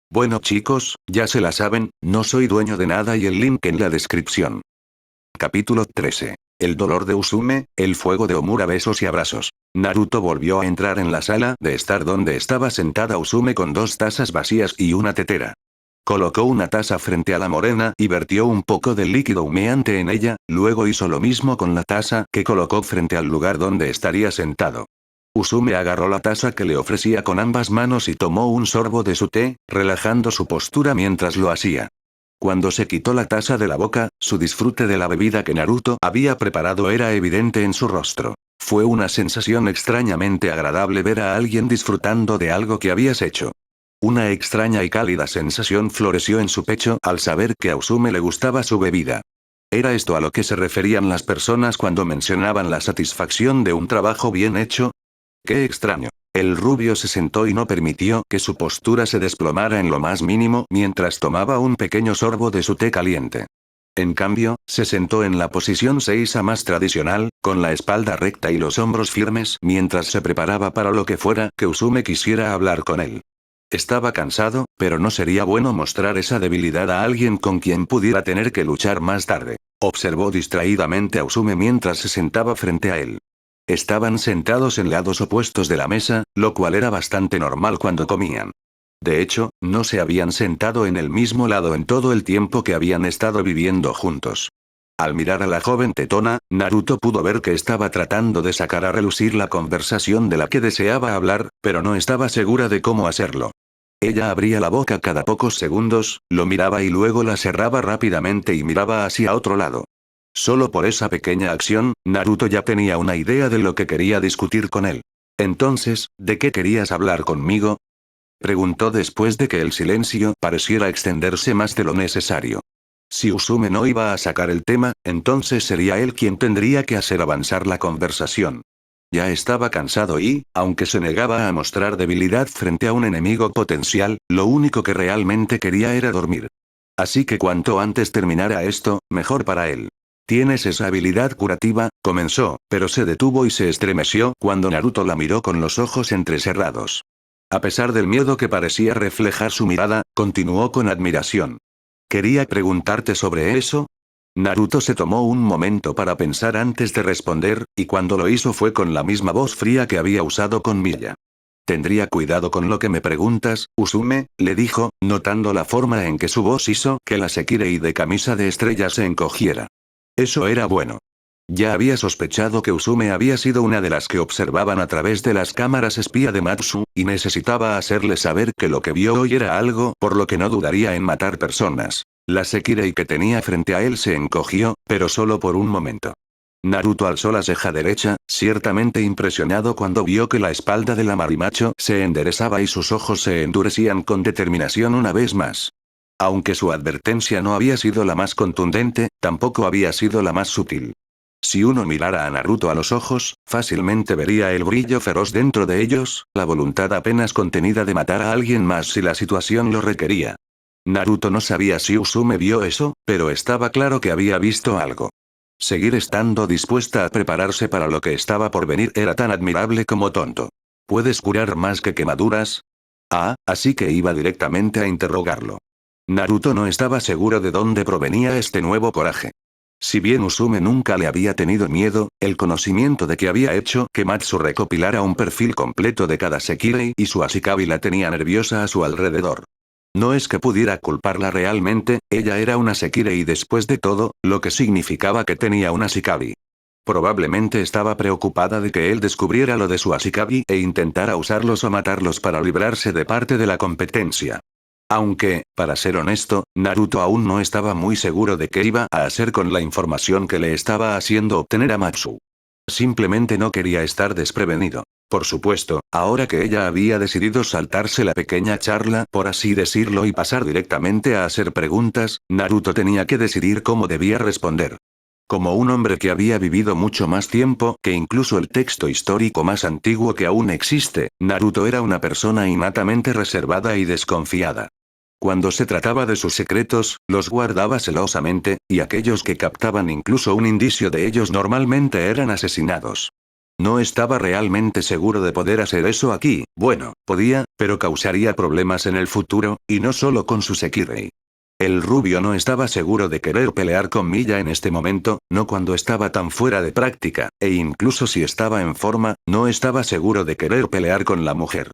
Bueno chicos, ya se la saben, no soy dueño de nada y el link en la descripción. Capítulo 13. El dolor de Usume, el fuego de Omura, besos y abrazos. Naruto volvió a entrar en la sala de estar donde estaba sentada Usume con dos tazas vacías y una tetera. Colocó una taza frente a la morena y vertió un poco de líquido humeante en ella, luego hizo lo mismo con la taza que colocó frente al lugar donde estaría sentado. Usume agarró la taza que le ofrecía con ambas manos y tomó un sorbo de su té, relajando su postura mientras lo hacía. Cuando se quitó la taza de la boca, su disfrute de la bebida que Naruto había preparado era evidente en su rostro. Fue una sensación extrañamente agradable ver a alguien disfrutando de algo que habías hecho. Una extraña y cálida sensación floreció en su pecho al saber que a Usume le gustaba su bebida. ¿Era esto a lo que se referían las personas cuando mencionaban la satisfacción de un trabajo bien hecho? ¡Qué extraño! El rubio se sentó y no permitió que su postura se desplomara en lo más mínimo mientras tomaba un pequeño sorbo de su té caliente. En cambio, se sentó en la posición seiza más tradicional, con la espalda recta y los hombros firmes mientras se preparaba para lo que fuera que Usume quisiera hablar con él. Estaba cansado, pero no sería bueno mostrar esa debilidad a alguien con quien pudiera tener que luchar más tarde. Observó distraídamente a Usume mientras se sentaba frente a él. Estaban sentados en lados opuestos de la mesa, lo cual era bastante normal cuando comían. De hecho, no se habían sentado en el mismo lado en todo el tiempo que habían estado viviendo juntos. Al mirar a la joven tetona, Naruto pudo ver que estaba tratando de sacar a relucir la conversación de la que deseaba hablar, pero no estaba segura de cómo hacerlo. Ella abría la boca cada pocos segundos, lo miraba y luego la cerraba rápidamente y miraba hacia otro lado. Solo por esa pequeña acción, Naruto ya tenía una idea de lo que quería discutir con él. Entonces, ¿de qué querías hablar conmigo? Preguntó después de que el silencio pareciera extenderse más de lo necesario. Si Usume no iba a sacar el tema, entonces sería él quien tendría que hacer avanzar la conversación. Ya estaba cansado y, aunque se negaba a mostrar debilidad frente a un enemigo potencial, lo único que realmente quería era dormir. Así que cuanto antes terminara esto, mejor para él. ¿Tienes esa habilidad curativa? Comenzó, pero se detuvo y se estremeció cuando Naruto la miró con los ojos entrecerrados. A pesar del miedo que parecía reflejar su mirada, continuó con admiración. Quería preguntarte sobre eso. Naruto se tomó un momento para pensar antes de responder, y cuando lo hizo fue con la misma voz fría que había usado con Miya. Tendría cuidado con lo que me preguntas, Usume, le dijo, notando la forma en que su voz hizo que la Sekirei de camisa de estrella se encogiera. Eso era bueno. Ya había sospechado que Usume había sido una de las que observaban a través de las cámaras espía de Matsu, y necesitaba hacerle saber que lo que vio hoy era algo por lo que no dudaría en matar personas. La Sekirei que tenía frente a él se encogió, pero solo por un momento. Naruto alzó la ceja derecha, ciertamente impresionado cuando vio que la espalda de la Marimacho se enderezaba y sus ojos se endurecían con determinación una vez más. Aunque su advertencia no había sido la más contundente, tampoco había sido la más sutil. Si uno mirara a Naruto a los ojos, fácilmente vería el brillo feroz dentro de ellos, la voluntad apenas contenida de matar a alguien más si la situación lo requería. Naruto no sabía si Usume vio eso, pero estaba claro que había visto algo. Seguir estando dispuesta a prepararse para lo que estaba por venir era tan admirable como tonto. ¿Puedes curar más que quemaduras? Ah, así que iba directamente a interrogarlo. Naruto no estaba seguro de dónde provenía este nuevo coraje. Si bien Usume nunca le había tenido miedo, el conocimiento de que había hecho que Matsu recopilara un perfil completo de cada Sekirei y su Ashikabi la tenía nerviosa a su alrededor. No es que pudiera culparla realmente, ella era una Sekirei después de todo, lo que significaba que tenía una Ashikabi. Probablemente estaba preocupada de que él descubriera lo de su Ashikabi e intentara usarlos o matarlos para librarse de parte de la competencia. Aunque, para ser honesto, Naruto aún no estaba muy seguro de qué iba a hacer con la información que le estaba haciendo obtener a Matsu. Simplemente no quería estar desprevenido. Por supuesto, ahora que ella había decidido saltarse la pequeña charla, por así decirlo, y pasar directamente a hacer preguntas, Naruto tenía que decidir cómo debía responder. Como un hombre que había vivido mucho más tiempo que incluso el texto histórico más antiguo que aún existe, Naruto era una persona innatamente reservada y desconfiada. Cuando se trataba de sus secretos, los guardaba celosamente, y aquellos que captaban incluso un indicio de ellos normalmente eran asesinados. No estaba realmente seguro de poder hacer eso aquí, bueno, podía, pero causaría problemas en el futuro, y no solo con su Sekirei. El rubio no estaba seguro de querer pelear con Milla en este momento, no cuando estaba tan fuera de práctica, e incluso si estaba en forma, no estaba seguro de querer pelear con la mujer.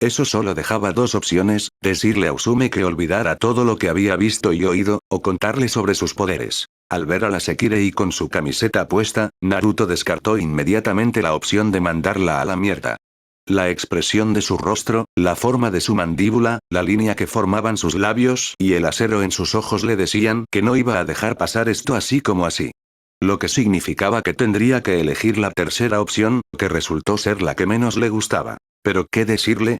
Eso solo dejaba dos opciones, decirle a Usume que olvidara todo lo que había visto y oído, o contarle sobre sus poderes. Al ver a la Sekirei con su camiseta puesta, Naruto descartó inmediatamente la opción de mandarla a la mierda. La expresión de su rostro, la forma de su mandíbula, la línea que formaban sus labios y el acero en sus ojos le decían que no iba a dejar pasar esto así como así. Lo que significaba que tendría que elegir la tercera opción, que resultó ser la que menos le gustaba. ¿Pero qué decirle?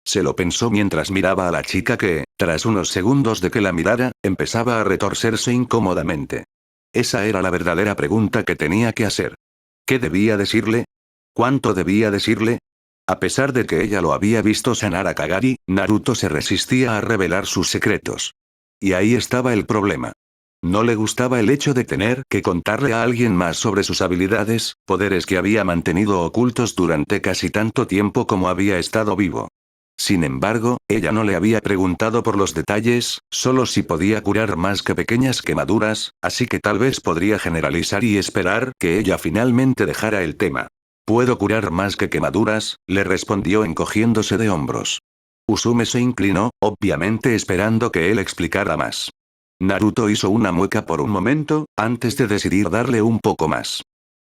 Se lo pensó mientras miraba a la chica que, tras unos segundos de que la mirara, empezaba a retorcerse incómodamente. Esa era la verdadera pregunta que tenía que hacer. ¿Qué debía decirle? ¿Cuánto debía decirle? A pesar de que ella lo había visto sanar a Kagari, Naruto se resistía a revelar sus secretos. Y ahí estaba el problema. No le gustaba el hecho de tener que contarle a alguien más sobre sus habilidades, poderes que había mantenido ocultos durante casi tanto tiempo como había estado vivo. Sin embargo, ella no le había preguntado por los detalles, solo si podía curar más que pequeñas quemaduras, así que tal vez podría generalizar y esperar que ella finalmente dejara el tema. «Puedo curar más que quemaduras», le respondió encogiéndose de hombros. Usume se inclinó, obviamente esperando que él explicara más. Naruto hizo una mueca por un momento, antes de decidir darle un poco más.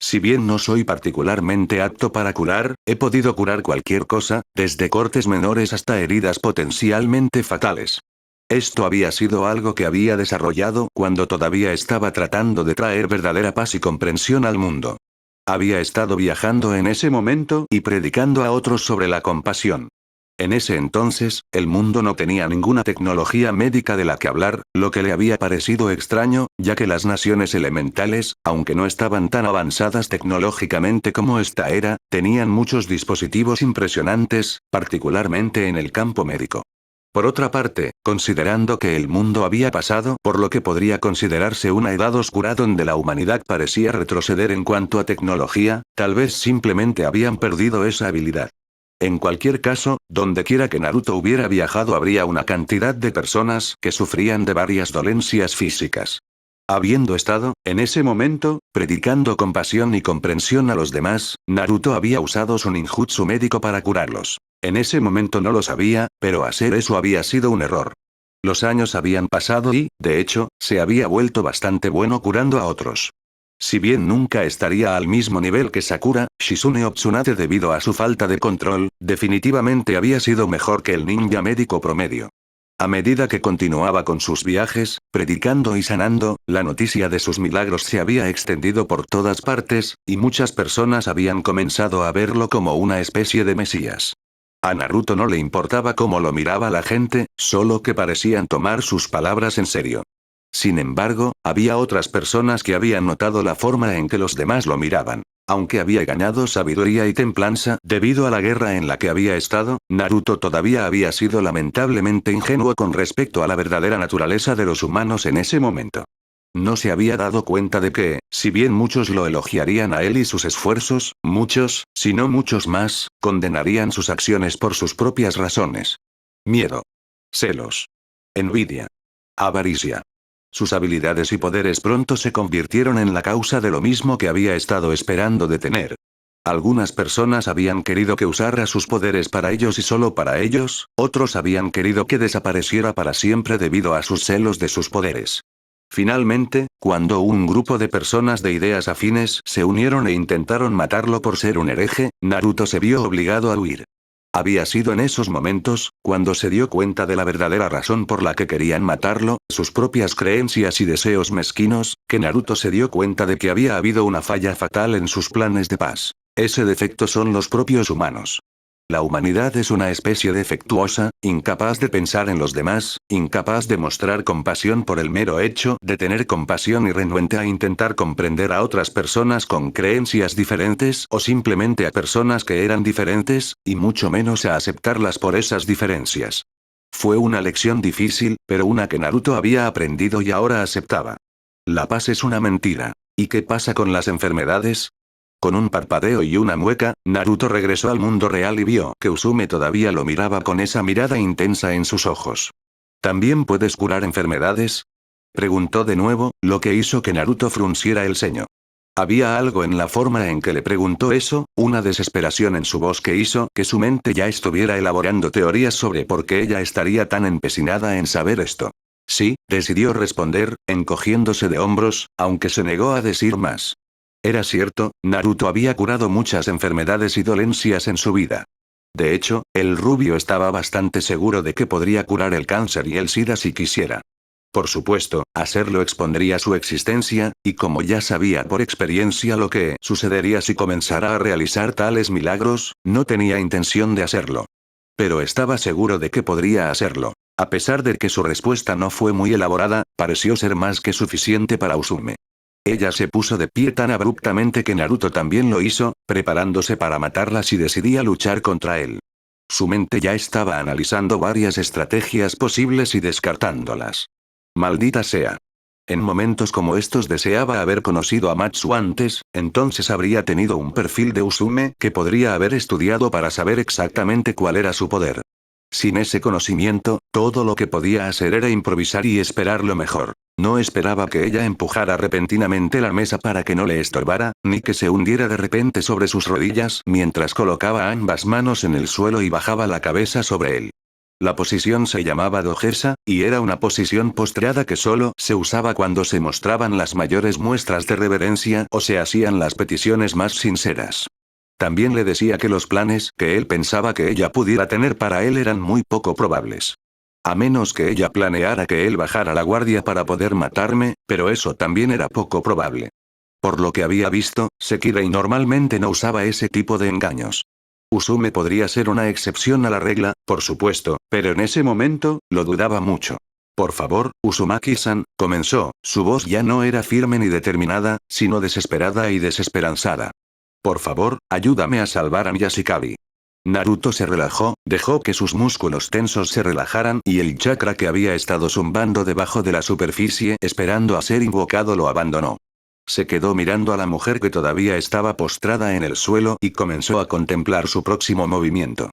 Si bien no soy particularmente apto para curar, he podido curar cualquier cosa, desde cortes menores hasta heridas potencialmente fatales. Esto había sido algo que había desarrollado cuando todavía estaba tratando de traer verdadera paz y comprensión al mundo. Había estado viajando en ese momento y predicando a otros sobre la compasión. En ese entonces, el mundo no tenía ninguna tecnología médica de la que hablar, lo que le había parecido extraño, ya que las naciones elementales, aunque no estaban tan avanzadas tecnológicamente como esta era, tenían muchos dispositivos impresionantes, particularmente en el campo médico. Por otra parte, considerando que el mundo había pasado por lo que podría considerarse una edad oscura donde la humanidad parecía retroceder en cuanto a tecnología, tal vez simplemente habían perdido esa habilidad. En cualquier caso, dondequiera que Naruto hubiera viajado habría una cantidad de personas que sufrían de varias dolencias físicas. Habiendo estado, en ese momento, predicando compasión y comprensión a los demás, Naruto había usado su ninjutsu médico para curarlos. En ese momento no lo sabía, pero hacer eso había sido un error. Los años habían pasado y, de hecho, se había vuelto bastante bueno curando a otros. Si bien nunca estaría al mismo nivel que Sakura, Shizune o Tsunade debido a su falta de control, definitivamente había sido mejor que el ninja médico promedio. A medida que continuaba con sus viajes, predicando y sanando, la noticia de sus milagros se había extendido por todas partes, y muchas personas habían comenzado a verlo como una especie de mesías. A Naruto no le importaba cómo lo miraba la gente, solo que parecían tomar sus palabras en serio. Sin embargo, había otras personas que habían notado la forma en que los demás lo miraban. Aunque había ganado sabiduría y templanza debido a la guerra en la que había estado, Naruto todavía había sido lamentablemente ingenuo con respecto a la verdadera naturaleza de los humanos en ese momento. No se había dado cuenta de que, si bien muchos lo elogiarían a él y sus esfuerzos, muchos, si no muchos más, condenarían sus acciones por sus propias razones. Miedo. Celos. Envidia. Avaricia. Sus habilidades y poderes pronto se convirtieron en la causa de lo mismo que había estado esperando detener. Algunas personas habían querido que usara sus poderes para ellos y solo para ellos, otros habían querido que desapareciera para siempre debido a sus celos de sus poderes. Finalmente, cuando un grupo de personas de ideas afines se unieron e intentaron matarlo por ser un hereje, Naruto se vio obligado a huir. Había sido en esos momentos, cuando se dio cuenta de la verdadera razón por la que querían matarlo, sus propias creencias y deseos mezquinos, que Naruto se dio cuenta de que había habido una falla fatal en sus planes de paz. Ese defecto son los propios humanos. La humanidad es una especie defectuosa, incapaz de pensar en los demás, incapaz de mostrar compasión por el mero hecho de tener compasión y renuente a intentar comprender a otras personas con creencias diferentes o simplemente a personas que eran diferentes, y mucho menos a aceptarlas por esas diferencias. Fue una lección difícil, pero una que Naruto había aprendido y ahora aceptaba. La paz es una mentira. ¿Y qué pasa con las enfermedades? Con un parpadeo y una mueca, Naruto regresó al mundo real y vio que Usume todavía lo miraba con esa mirada intensa en sus ojos. ¿También puedes curar enfermedades? Preguntó de nuevo, lo que hizo que Naruto frunciera el ceño. Había algo en la forma en que le preguntó eso, una desesperación en su voz que hizo que su mente ya estuviera elaborando teorías sobre por qué ella estaría tan empecinada en saber esto. Sí, decidió responder, encogiéndose de hombros, aunque se negó a decir más. Era cierto, Naruto había curado muchas enfermedades y dolencias en su vida. De hecho, el rubio estaba bastante seguro de que podría curar el cáncer y el SIDA si quisiera. Por supuesto, hacerlo expondría su existencia, y como ya sabía por experiencia lo que sucedería si comenzara a realizar tales milagros, no tenía intención de hacerlo. Pero estaba seguro de que podría hacerlo. A pesar de que su respuesta no fue muy elaborada, pareció ser más que suficiente para Usume. Ella se puso de pie tan abruptamente que Naruto también lo hizo, preparándose para matarla si decidía luchar contra él. Su mente ya estaba analizando varias estrategias posibles y descartándolas. Maldita sea. En momentos como estos deseaba haber conocido a Matsu antes, entonces habría tenido un perfil de Usume que podría haber estudiado para saber exactamente cuál era su poder. Sin ese conocimiento, todo lo que podía hacer era improvisar y esperar lo mejor. No esperaba que ella empujara repentinamente la mesa para que no le estorbara, ni que se hundiera de repente sobre sus rodillas mientras colocaba ambas manos en el suelo y bajaba la cabeza sobre él. La posición se llamaba dojesa, y era una posición postrada que solo se usaba cuando se mostraban las mayores muestras de reverencia o se hacían las peticiones más sinceras. También le decía que los planes que él pensaba que ella pudiera tener para él eran muy poco probables. A menos que ella planeara que él bajara la guardia para poder matarme, pero eso también era poco probable. Por lo que había visto, Sekirei normalmente no usaba ese tipo de engaños. Usume podría ser una excepción a la regla, por supuesto, pero en ese momento, lo dudaba mucho. Por favor, Uzumaki-san, comenzó, su voz ya no era firme ni determinada, sino desesperada y desesperanzada. Por favor, ayúdame a salvar a Miyashikawa. Naruto se relajó, dejó que sus músculos tensos se relajaran y el chakra que había estado zumbando debajo de la superficie esperando a ser invocado lo abandonó. Se quedó mirando a la mujer que todavía estaba postrada en el suelo y comenzó a contemplar su próximo movimiento.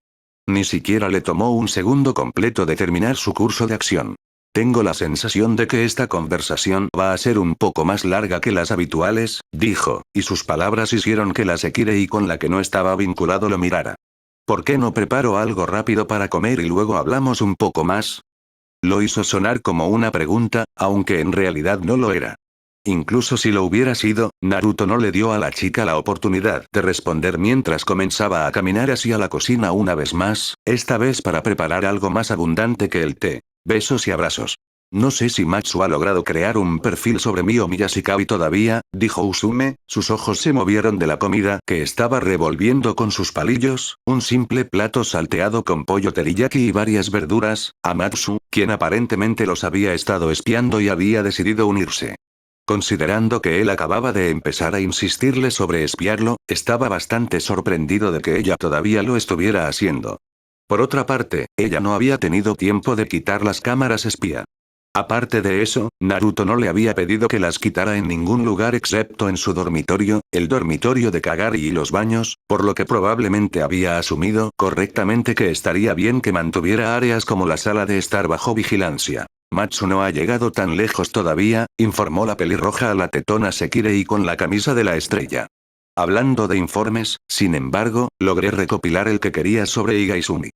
Ni siquiera le tomó un segundo completo de terminar su curso de acción. Tengo la sensación de que esta conversación va a ser un poco más larga que las habituales, dijo, y sus palabras hicieron que la Sekirei con la que no estaba vinculado lo mirara. ¿Por qué no preparo algo rápido para comer y luego hablamos un poco más? Lo hizo sonar como una pregunta, aunque en realidad no lo era. Incluso si lo hubiera sido, Naruto no le dio a la chica la oportunidad de responder mientras comenzaba a caminar hacia la cocina una vez más, esta vez para preparar algo más abundante que el té. Besos y abrazos. No sé si Matsu ha logrado crear un perfil sobre mí o Miyashikawa todavía, dijo Usume, sus ojos se movieron de la comida que estaba revolviendo con sus palillos, un simple plato salteado con pollo teriyaki y varias verduras, a Matsu, quien aparentemente los había estado espiando y había decidido unirse. Considerando que él acababa de empezar a insistirle sobre espiarlo, estaba bastante sorprendido de que ella todavía lo estuviera haciendo. Por otra parte, ella no había tenido tiempo de quitar las cámaras espía. Aparte de eso, Naruto no le había pedido que las quitara en ningún lugar excepto en su dormitorio, el dormitorio de Kagari y los baños, por lo que probablemente había asumido correctamente que estaría bien que mantuviera áreas como la sala de estar bajo vigilancia. Matsu no ha llegado tan lejos todavía, informó la pelirroja a la tetona Sekirei con la camisa de la estrella. Hablando de informes, sin embargo, logré recopilar el que quería sobre Igaizumi.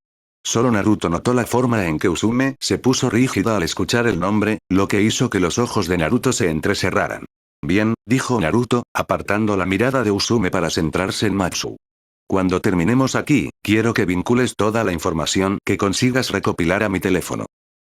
Solo Naruto notó la forma en que Usume se puso rígida al escuchar el nombre, lo que hizo que los ojos de Naruto se entrecerraran. Bien, dijo Naruto, apartando la mirada de Usume para centrarse en Matsu. Cuando terminemos aquí, quiero que vincules toda la información que consigas recopilar a mi teléfono.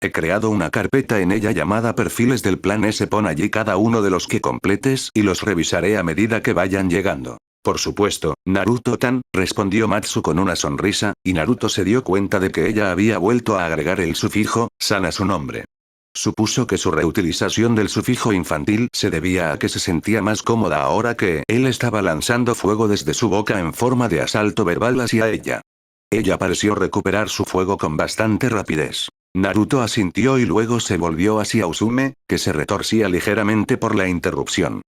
He creado una carpeta en ella llamada Perfiles del Plan S. Pon allí cada uno de los que completes y los revisaré a medida que vayan llegando. Por supuesto, Naruto-tan, respondió Matsu con una sonrisa, y Naruto se dio cuenta de que ella había vuelto a agregar el sufijo, san a su nombre. Supuso que su reutilización del sufijo infantil se debía a que se sentía más cómoda ahora que él estaba lanzando fuego desde su boca en forma de asalto verbal hacia ella. Ella pareció recuperar su fuego con bastante rapidez. Naruto asintió y luego se volvió hacia Usume, que se retorcía ligeramente por la interrupción.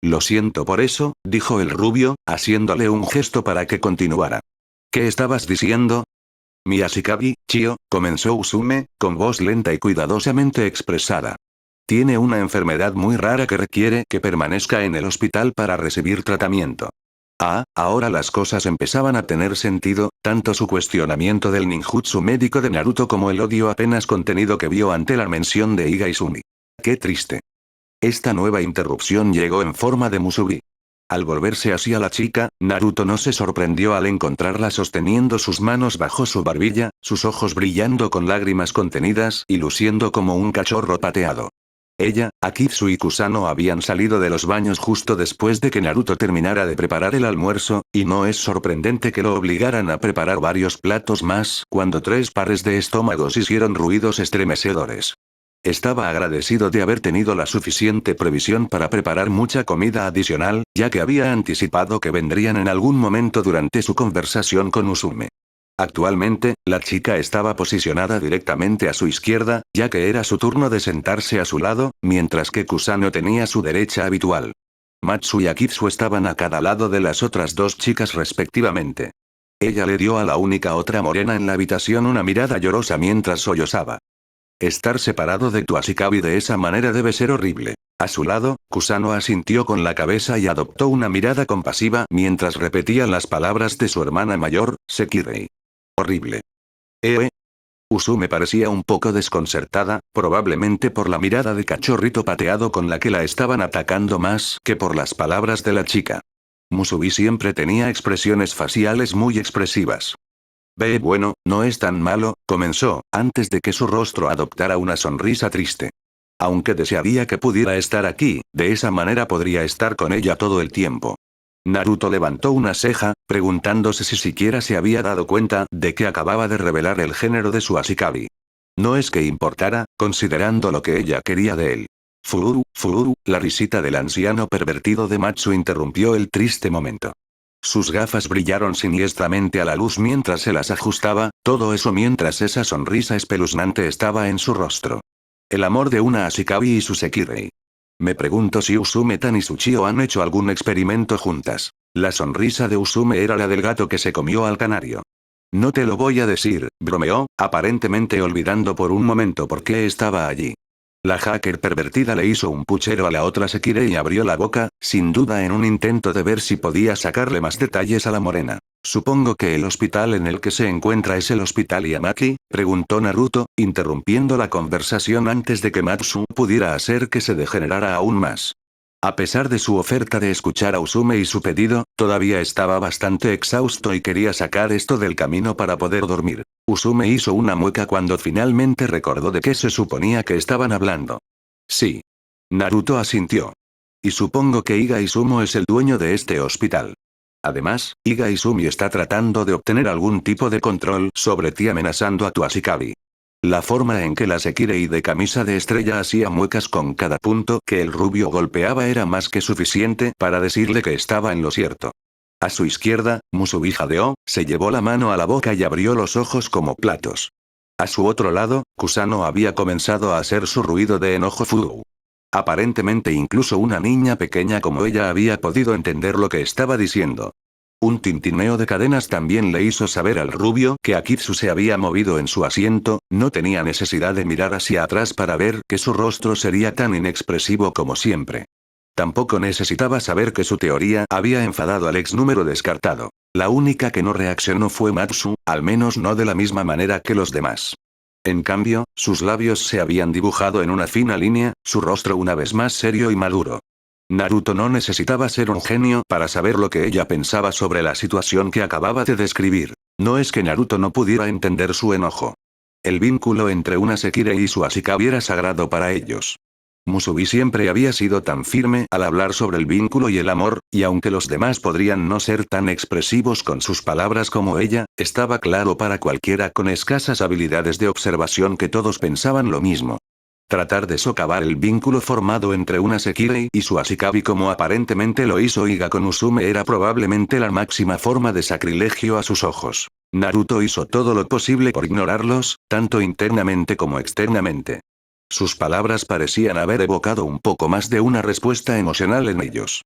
Lo siento por eso, dijo el rubio, haciéndole un gesto para que continuara. ¿Qué estabas diciendo? Mi Ashikabi, Chio, comenzó Usume, con voz lenta y cuidadosamente expresada. Tiene una enfermedad muy rara que requiere que permanezca en el hospital para recibir tratamiento. Ah, ahora las cosas empezaban a tener sentido, tanto su cuestionamiento del ninjutsu médico de Naruto como el odio apenas contenido que vio ante la mención de Iga Izumi. Qué triste. Esta nueva interrupción llegó en forma de Musubi. Al volverse hacia la chica, Naruto no se sorprendió al encontrarla sosteniendo sus manos bajo su barbilla, sus ojos brillando con lágrimas contenidas y luciendo como un cachorro pateado. Ella, Akitsu y Kusano habían salido de los baños justo después de que Naruto terminara de preparar el almuerzo, y no es sorprendente que lo obligaran a preparar varios platos más cuando 3 pares de estómagos hicieron ruidos estremecedores. Estaba agradecido de haber tenido la suficiente previsión para preparar mucha comida adicional, ya que había anticipado que vendrían en algún momento durante su conversación con Usume. Actualmente, la chica estaba posicionada directamente a su izquierda, ya que era su turno de sentarse a su lado, mientras que Kusano tenía su derecha habitual. Matsu y Akitsu estaban a cada lado de las otras 2 chicas respectivamente. Ella le dio a la única otra morena en la habitación una mirada llorosa mientras sollozaba. Estar separado de tu Ashikabi de esa manera debe ser horrible. A su lado, Kusano asintió con la cabeza y adoptó una mirada compasiva mientras repetía las palabras de su hermana mayor, Sekirei. Horrible. Usume parecía un poco desconcertada, probablemente por la mirada de cachorrito pateado con la que la estaban atacando más que por las palabras de la chica. Musubi siempre tenía expresiones faciales muy expresivas. Bueno, no es tan malo, comenzó, antes de que su rostro adoptara una sonrisa triste. Aunque desearía que pudiera estar aquí, de esa manera podría estar con ella todo el tiempo. Naruto levantó una ceja, preguntándose si siquiera se había dado cuenta de que acababa de revelar el género de su Ashikabi. No es que importara, considerando lo que ella quería de él. Fururu, la risita del anciano pervertido de Matsu interrumpió el triste momento. Sus gafas brillaron siniestramente a la luz mientras se las ajustaba, todo eso mientras esa sonrisa espeluznante estaba en su rostro. El amor de una Ashikabi y su Sekirei. Me pregunto si Usume-tan y Tsuchiyo han hecho algún experimento juntas. La sonrisa de Usume era la del gato que se comió al canario. No te lo voy a decir, bromeó, aparentemente olvidando por un momento por qué estaba allí. La hacker pervertida le hizo un puchero a la otra Sekirei y abrió la boca, sin duda en un intento de ver si podía sacarle más detalles a la morena. Supongo que el hospital en el que se encuentra es el hospital Yamaki, preguntó Naruto, interrumpiendo la conversación antes de que Matsu pudiera hacer que se degenerara aún más. A pesar de su oferta de escuchar a Usume y su pedido, todavía estaba bastante exhausto y quería sacar esto del camino para poder dormir. Usume hizo una mueca cuando finalmente recordó de qué se suponía que estaban hablando. Sí. Naruto asintió. Y supongo que Iga Izumo es el dueño de este hospital. Además, Iga Izumi está tratando de obtener algún tipo de control sobre ti amenazando a tu Ashikabi. La forma en que la Sekirei de camisa de estrella hacía muecas con cada punto que el rubio golpeaba era más que suficiente para decirle que estaba en lo cierto. A su izquierda, Musubi jadeó, se llevó la mano a la boca y abrió los ojos como platos. A su otro lado, Kusano había comenzado a hacer su ruido de enojo furu. Aparentemente incluso una niña pequeña como ella había podido entender lo que estaba diciendo. Un tintineo de cadenas también le hizo saber al rubio que Akitsu se había movido en su asiento, no tenía necesidad de mirar hacia atrás para ver que su rostro sería tan inexpresivo como siempre. Tampoco necesitaba saber que su teoría había enfadado al ex número descartado. La única que no reaccionó fue Matsu, al menos no de la misma manera que los demás. En cambio, sus labios se habían dibujado en una fina línea, su rostro una vez más serio y maduro. Naruto no necesitaba ser un genio para saber lo que ella pensaba sobre la situación que acababa de describir. No es que Naruto no pudiera entender su enojo. El vínculo entre una Sekirei y su Ashikabi era sagrado para ellos. Musubi siempre había sido tan firme al hablar sobre el vínculo y el amor, y aunque los demás podrían no ser tan expresivos con sus palabras como ella, estaba claro para cualquiera con escasas habilidades de observación que todos pensaban lo mismo. Tratar de socavar el vínculo formado entre una Sekirei y su Ashikabi como aparentemente lo hizo Iga con Usume era probablemente la máxima forma de sacrilegio a sus ojos. Naruto hizo todo lo posible por ignorarlos, tanto internamente como externamente. Sus palabras parecían haber evocado un poco más de una respuesta emocional en ellos.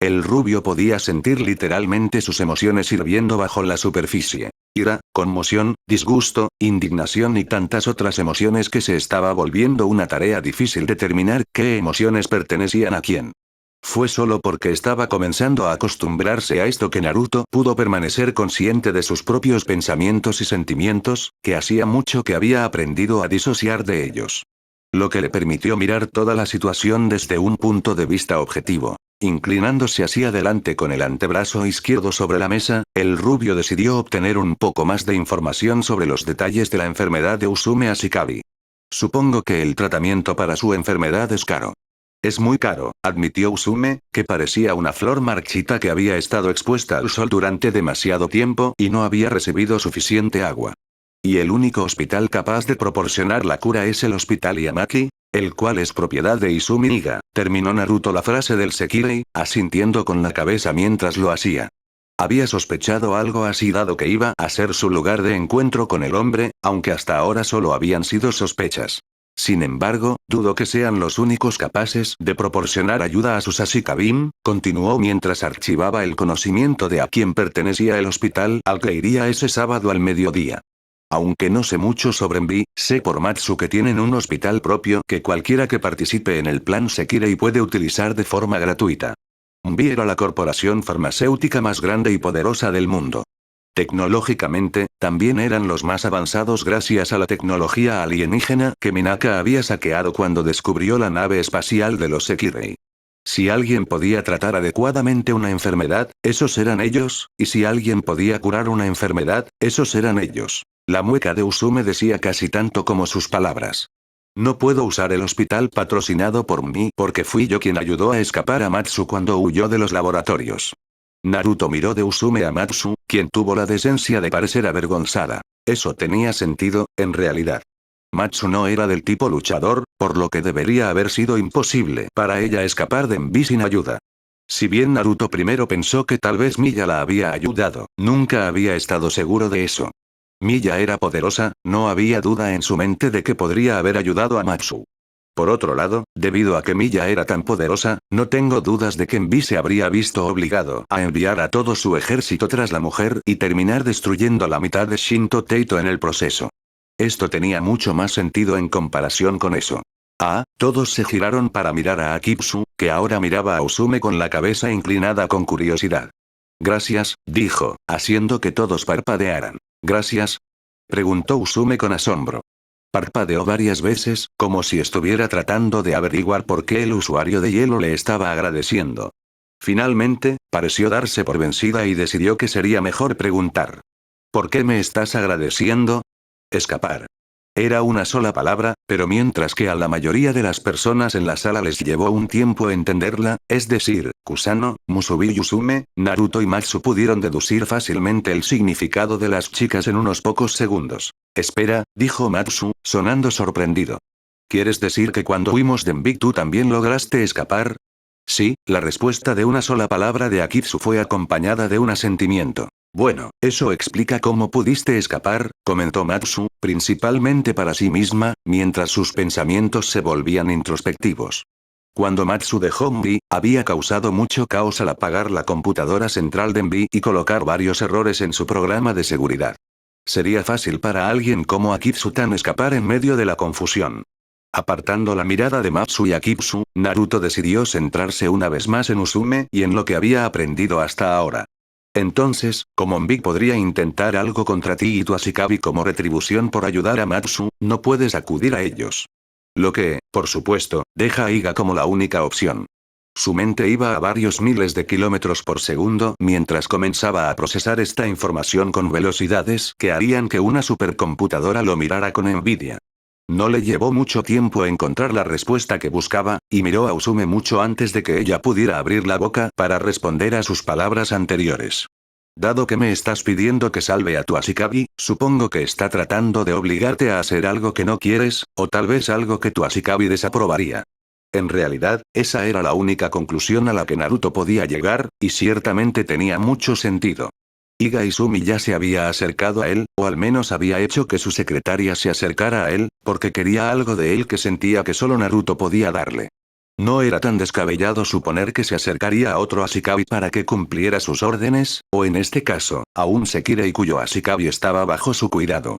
El rubio podía sentir literalmente sus emociones hirviendo bajo la superficie. Ira, conmoción, disgusto, indignación y tantas otras emociones que se estaba volviendo una tarea difícil determinar qué emociones pertenecían a quién. Fue solo porque estaba comenzando a acostumbrarse a esto que Naruto pudo permanecer consciente de sus propios pensamientos y sentimientos, que hacía mucho que había aprendido a disociar de ellos. Lo que le permitió mirar toda la situación desde un punto de vista objetivo. Inclinándose hacia adelante con el antebrazo izquierdo sobre la mesa, el rubio decidió obtener un poco más de información sobre los detalles de la enfermedad de Usume Ashikabi. Supongo que el tratamiento para su enfermedad es caro. Es muy caro, admitió Usume, que parecía una flor marchita que había estado expuesta al sol durante demasiado tiempo y no había recibido suficiente agua. Y el único hospital capaz de proporcionar la cura es el Hospital Yamaki, el cual es propiedad de Izumi Niga, terminó Naruto la frase del Sekirei, asintiendo con la cabeza mientras lo hacía. Había sospechado algo así dado que iba a ser su lugar de encuentro con el hombre, aunque hasta ahora solo habían sido sospechas. Sin embargo, dudo que sean los únicos capaces de proporcionar ayuda a sus Ashikabim, continuó mientras archivaba el conocimiento de a quién pertenecía el hospital al que iría ese sábado al mediodía. Aunque no sé mucho sobre Envi, sé por Matsu que tienen un hospital propio que cualquiera que participe en el plan Sekirei puede utilizar de forma gratuita. Envi era la corporación farmacéutica más grande y poderosa del mundo. Tecnológicamente, también eran los más avanzados gracias a la tecnología alienígena que Minaka había saqueado cuando descubrió la nave espacial de los Sekirei. Si alguien podía tratar adecuadamente una enfermedad, esos eran ellos, y si alguien podía curar una enfermedad, esos eran ellos. La mueca de Usume decía casi tanto como sus palabras. No puedo usar el hospital patrocinado por mí porque fui yo quien ayudó a escapar a Matsu cuando huyó de los laboratorios. Naruto miró de Usume a Matsu, quien tuvo la decencia de parecer avergonzada. Eso tenía sentido, en realidad. Matsu no era del tipo luchador, por lo que debería haber sido imposible para ella escapar de Envi sin ayuda. Si bien Naruto primero pensó que tal vez Miya la había ayudado, nunca había estado seguro de eso. Miya era poderosa, no había duda en su mente de que podría haber ayudado a Matsu. Por otro lado, debido a que Miya era tan poderosa, no tengo dudas de que Envi se habría visto obligado a enviar a todo su ejército tras la mujer y terminar destruyendo la mitad de Shinto Teito en el proceso. Esto tenía mucho más sentido en comparación con eso. Todos se giraron para mirar a Akitsu, que ahora miraba a Usume con la cabeza inclinada con curiosidad. Gracias, dijo, haciendo que todos parpadearan. ¿Gracias? Preguntó Usume con asombro. Parpadeó varias veces, como si estuviera tratando de averiguar por qué el usuario de hielo le estaba agradeciendo. Finalmente, pareció darse por vencida y decidió que sería mejor preguntar. ¿Por qué me estás agradeciendo? Escapar. Era una sola palabra, pero mientras que a la mayoría de las personas en la sala les llevó un tiempo entenderla, es decir, Kusano, Musubi y Usume, Naruto y Matsu pudieron deducir fácilmente el significado de las chicas en unos pocos segundos. Espera, dijo Matsu, sonando sorprendido. ¿Quieres decir que cuando fuimos de Envi tú también lograste escapar? Sí, la respuesta de una sola palabra de Akitsu fue acompañada de un asentimiento. Bueno, eso explica cómo pudiste escapar, comentó Matsu, principalmente para sí misma, mientras sus pensamientos se volvían introspectivos. Cuando Matsu dejó Envi, había causado mucho caos al apagar la computadora central de Envi y colocar varios errores en su programa de seguridad. Sería fácil para alguien como Akitsu-tan escapar en medio de la confusión. Apartando la mirada de Matsu y Akitsu, Naruto decidió centrarse una vez más en Usume y en lo que había aprendido hasta ahora. Entonces, como Envi podría intentar algo contra ti y tu Ashikabi como retribución por ayudar a Matsu, no puedes acudir a ellos. Lo que, por supuesto, deja a Iga como la única opción. Su mente iba a varios miles de kilómetros por segundo mientras comenzaba a procesar esta información con velocidades que harían que una supercomputadora lo mirara con envidia. No le llevó mucho tiempo encontrar la respuesta que buscaba, y miró a Usume mucho antes de que ella pudiera abrir la boca para responder a sus palabras anteriores. Dado que me estás pidiendo que salve a tu Ashikabi, supongo que está tratando de obligarte a hacer algo que no quieres, o tal vez algo que tu Ashikabi desaprobaría. En realidad, esa era la única conclusión a la que Naruto podía llegar, y ciertamente tenía mucho sentido. Iga Izumi ya se había acercado a él, o al menos había hecho que su secretaria se acercara a él, porque quería algo de él que sentía que solo Naruto podía darle. No era tan descabellado suponer que se acercaría a otro Ashikabi para que cumpliera sus órdenes, o en este caso, a un Sekirei cuyo Ashikabi estaba bajo su cuidado.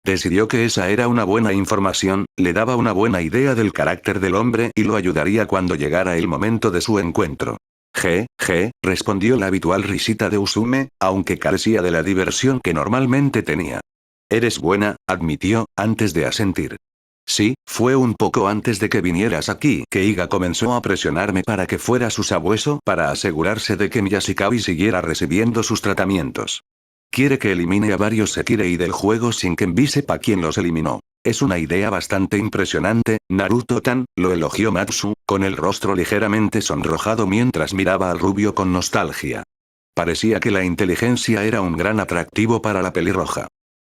Decidió que esa era una buena información, le daba una buena idea del carácter del hombre y lo ayudaría cuando llegara el momento de su encuentro. Respondió la habitual risita de Usume, aunque carecía de la diversión que normalmente tenía. Eres buena, admitió, antes de asentir. Sí, fue un poco antes de que vinieras aquí que Iga comenzó a presionarme para que fuera su sabueso para asegurarse de que mi Ashikabi siguiera recibiendo sus tratamientos. Quiere que elimine a varios Sekirei del juego sin que Envy sepa quién los eliminó. Es una idea bastante impresionante, Naruto-tan, lo elogió Matsu, con el rostro ligeramente sonrojado mientras miraba al rubio con nostalgia. Parecía que la inteligencia era un gran atractivo para la pelirroja.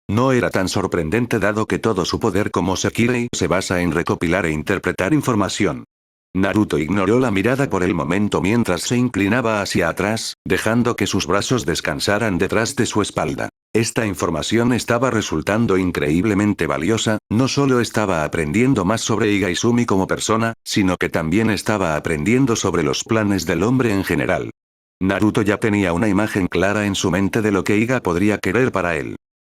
No era tan sorprendente dado que todo su poder como Sekirei se basa en recopilar e interpretar información. Naruto ignoró la mirada por el momento mientras se inclinaba hacia atrás, dejando que sus brazos descansaran detrás de su espalda. Esta información estaba resultando increíblemente valiosa, no solo estaba aprendiendo más sobre Iga Izumi como persona, sino que también estaba aprendiendo sobre los planes del hombre en general. Naruto ya tenía una imagen clara en su mente de lo que Iga podría querer para él.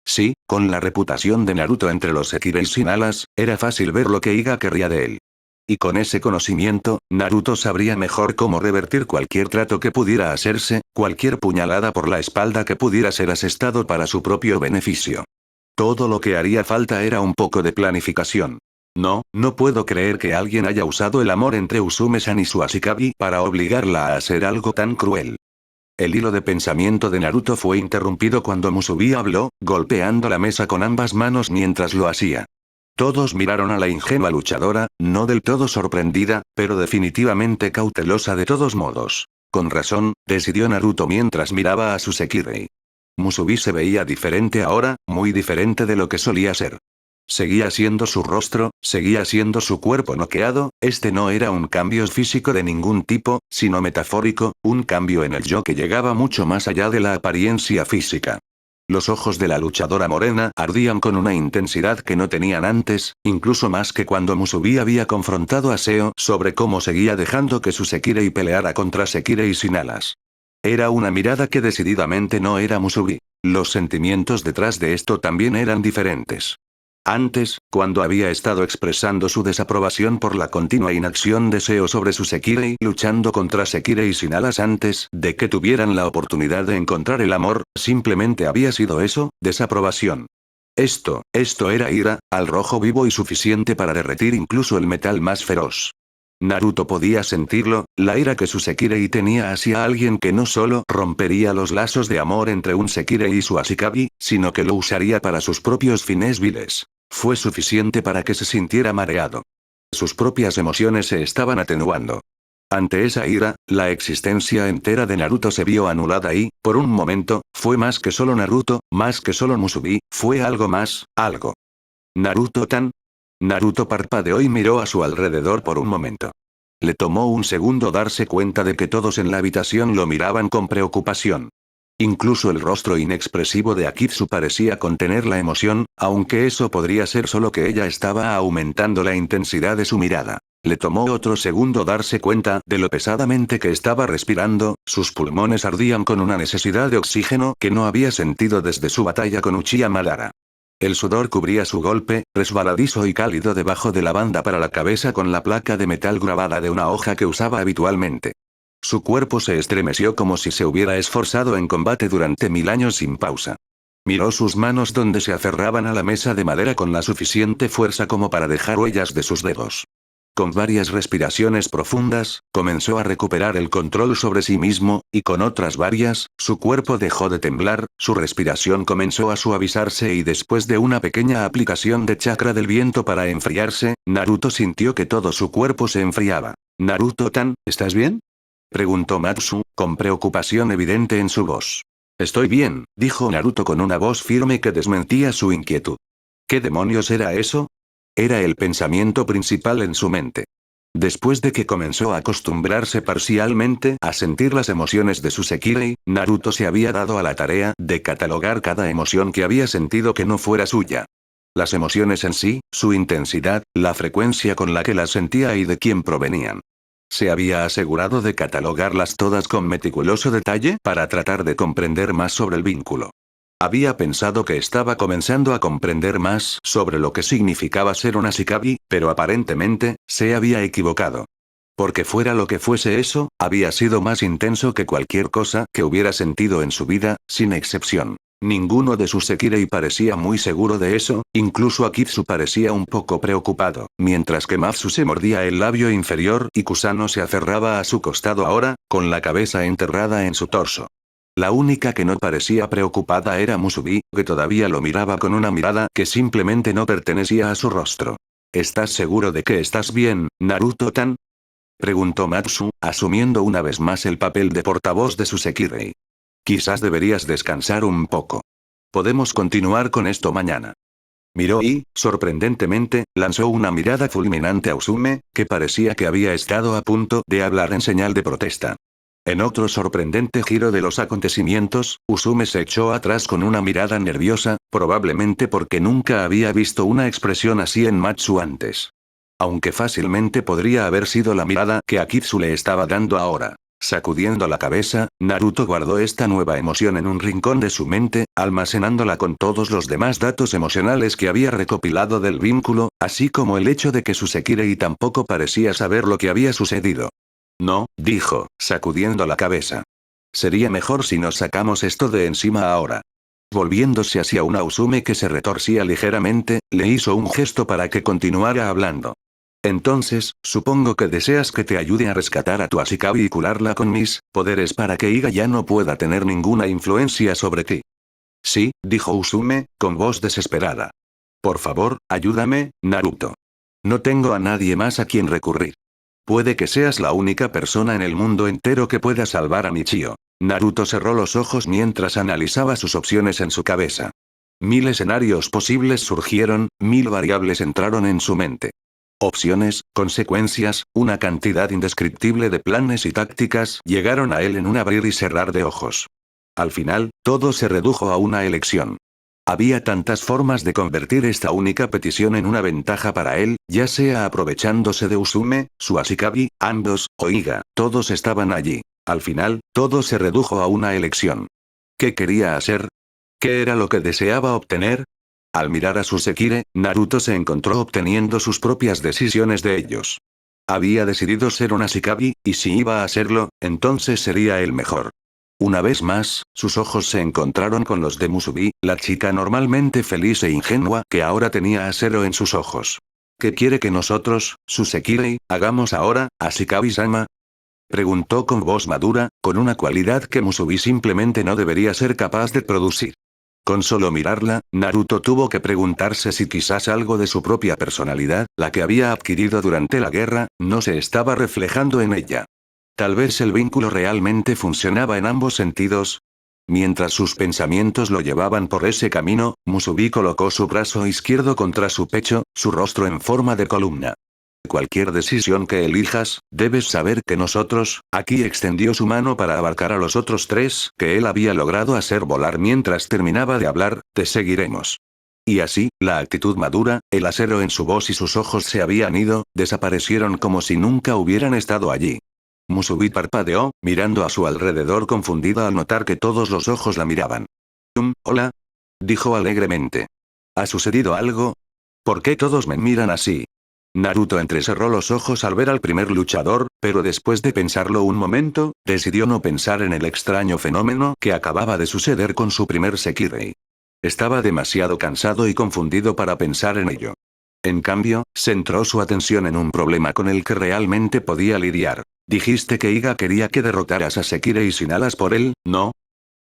Sí, con la reputación de Naruto entre los Sekirei sin alas, era fácil ver lo que Iga querría de él. Y con ese conocimiento, Naruto sabría mejor cómo revertir cualquier trato que pudiera hacerse, cualquier puñalada por la espalda que pudiera ser asestado para su propio beneficio. Todo lo que haría falta era un poco de planificación. No puedo creer que alguien haya usado el amor entre Usume-san y su Ashikabi para obligarla a hacer algo tan cruel. El hilo de pensamiento de Naruto fue interrumpido cuando Musubi habló, golpeando la mesa con ambas manos mientras lo hacía. Todos miraron a la ingenua luchadora, no del todo sorprendida, pero definitivamente cautelosa de todos modos. Con razón, decidió Naruto mientras miraba a su Sekirei. Musubi se veía diferente ahora, muy diferente de lo que solía ser. Seguía siendo su rostro, seguía siendo su cuerpo noqueado, este no era un cambio físico de ningún tipo, sino metafórico, un cambio en el yo que llegaba mucho más allá de la apariencia física. Los ojos de la luchadora morena ardían con una intensidad que no tenían antes, incluso más que cuando Musubi había confrontado a Seo sobre cómo seguía dejando que su Sekirei peleara contra Sekirei sin alas. Era una mirada que decididamente no era Musubi. Los sentimientos detrás de esto también eran diferentes. Antes, cuando había estado expresando su desaprobación por la continua inacción de Seo sobre su Sekirei luchando contra Sekirei sin alas antes de que tuvieran la oportunidad de encontrar el amor, simplemente había sido eso, desaprobación. Esto era ira, al rojo vivo y suficiente para derretir incluso el metal más feroz. Naruto podía sentirlo, la ira que su Sekirei tenía hacia alguien que no solo rompería los lazos de amor entre un Sekirei y su Ashikabi, sino que lo usaría para sus propios fines viles. Fue suficiente para que se sintiera mareado. Sus propias emociones se estaban atenuando. Ante esa ira, la existencia entera de Naruto se vio anulada y, por un momento, fue más que solo Naruto, más que solo Musubi, fue algo más, algo. ¿Naruto-tan? Naruto parpadeó y miró a su alrededor por un momento. Le tomó un segundo darse cuenta de que todos en la habitación lo miraban con preocupación. Incluso el rostro inexpresivo de Akitsu parecía contener la emoción, aunque eso podría ser solo que ella estaba aumentando la intensidad de su mirada. Le tomó otro segundo darse cuenta de lo pesadamente que estaba respirando, sus pulmones ardían con una necesidad de oxígeno que no había sentido desde su batalla con Uchiha Madara. El sudor cubría su golpe, resbaladizo y cálido debajo de la banda para la cabeza con la placa de metal grabada de una hoja que usaba habitualmente. Su cuerpo se estremeció como si se hubiera esforzado en combate durante 1000 años sin pausa. Miró sus manos donde se aferraban a la mesa de madera con la suficiente fuerza como para dejar huellas de sus dedos. Con varias respiraciones profundas, comenzó a recuperar el control sobre sí mismo, y con otras varias, su cuerpo dejó de temblar, su respiración comenzó a suavizarse y después de una pequeña aplicación de chakra del viento para enfriarse, Naruto sintió que todo su cuerpo se enfriaba. ¿Naruto-tan, estás bien?, preguntó Matsu, con preocupación evidente en su voz. Estoy bien, dijo Naruto con una voz firme que desmentía su inquietud. ¿Qué demonios era eso? Era el pensamiento principal en su mente. Después de que comenzó a acostumbrarse parcialmente a sentir las emociones de su Sekirei, Naruto se había dado a la tarea de catalogar cada emoción que había sentido que no fuera suya. Las emociones en sí, su intensidad, la frecuencia con la que las sentía y de quién provenían. Se había asegurado de catalogarlas todas con meticuloso detalle para tratar de comprender más sobre el vínculo. Había pensado que estaba comenzando a comprender más sobre lo que significaba ser una Shikabi, pero aparentemente, se había equivocado. Porque fuera lo que fuese eso, había sido más intenso que cualquier cosa que hubiera sentido en su vida, sin excepción. Ninguno de sus Sekirei parecía muy seguro de eso, incluso Akitsu parecía un poco preocupado, mientras que Matsu se mordía el labio inferior y Kusano se aferraba a su costado ahora, con la cabeza enterrada en su torso. La única que no parecía preocupada era Musubi, que todavía lo miraba con una mirada que simplemente no pertenecía a su rostro. ¿Estás seguro de que estás bien, Naruto-tan? Preguntó Matsu, asumiendo una vez más el papel de portavoz de su Sekirei. Quizás deberías descansar un poco. Podemos continuar con esto mañana. Miró y, sorprendentemente, lanzó una mirada fulminante a Usume, que parecía que había estado a punto de hablar en señal de protesta. En otro sorprendente giro de los acontecimientos, Usume se echó atrás con una mirada nerviosa, probablemente porque nunca había visto una expresión así en Matsu antes. Aunque fácilmente podría haber sido la mirada que Akitsu le estaba dando ahora. Sacudiendo la cabeza, Naruto guardó esta nueva emoción en un rincón de su mente, almacenándola con todos los demás datos emocionales que había recopilado del vínculo, así como el hecho de que su Sekirei tampoco parecía saber lo que había sucedido. No, dijo, sacudiendo la cabeza. Sería mejor si nos sacamos esto de encima ahora. Volviéndose hacia una Usume que se retorcía ligeramente, le hizo un gesto para que continuara hablando. Entonces, supongo que deseas que te ayude a rescatar a tu Ashikabi y curarla con mis poderes para que Iga ya no pueda tener ninguna influencia sobre ti. Sí, dijo Usume, con voz desesperada. Por favor, ayúdame, Naruto. No tengo a nadie más a quien recurrir. Puede que seas la única persona en el mundo entero que pueda salvar a Michio. Naruto cerró los ojos mientras analizaba sus opciones en su cabeza. 1000 escenarios posibles surgieron, 1000 variables entraron en su mente. Opciones, consecuencias, una cantidad indescriptible de planes y tácticas llegaron a él en un abrir y cerrar de ojos. Al final, todo se redujo a una elección. Había tantas formas de convertir esta única petición en una ventaja para él, ya sea aprovechándose de Usume, su Ashikabi, ambos, o Iga, todos estaban allí. Al final, todo se redujo a una elección. ¿Qué quería hacer? ¿Qué era lo que deseaba obtener? Al mirar a su Sekire, Naruto se encontró obteniendo sus propias decisiones de ellos. Había decidido ser un Ashikabi, y si iba a serlo, entonces sería el mejor. Una vez más, sus ojos se encontraron con los de Musubi, la chica normalmente feliz e ingenua que ahora tenía a Zero en sus ojos. ¿Qué quiere que nosotros, su Sekirei, hagamos ahora, Ashikabi-sama? Preguntó con voz madura, con una cualidad que Musubi simplemente no debería ser capaz de producir. Con solo mirarla, Naruto tuvo que preguntarse si quizás algo de su propia personalidad, la que había adquirido durante la guerra, no se estaba reflejando en ella. Tal vez el vínculo realmente funcionaba en ambos sentidos. Mientras sus pensamientos lo llevaban por ese camino, Musubi colocó su brazo izquierdo contra su pecho, su rostro en forma de columna. Cualquier decisión que elijas, debes saber que nosotros, aquí extendió su mano para abarcar a los otros tres, que él había logrado hacer volar mientras terminaba de hablar, te seguiremos. Y así, la actitud madura, el acero en su voz y sus ojos se habían ido, desaparecieron como si nunca hubieran estado allí. Musubi parpadeó, mirando a su alrededor confundida al notar que todos los ojos la miraban. Hola. Dijo alegremente. ¿Ha sucedido algo? ¿Por qué todos me miran así? Naruto entrecerró los ojos al ver al primer luchador, pero después de pensarlo un momento, decidió no pensar en el extraño fenómeno que acababa de suceder con su primer Sekirei. Estaba demasiado cansado y confundido para pensar en ello. En cambio, centró su atención en un problema con el que realmente podía lidiar. Dijiste que Iga quería que derrotaras a Sekirei sin alas por él, ¿no?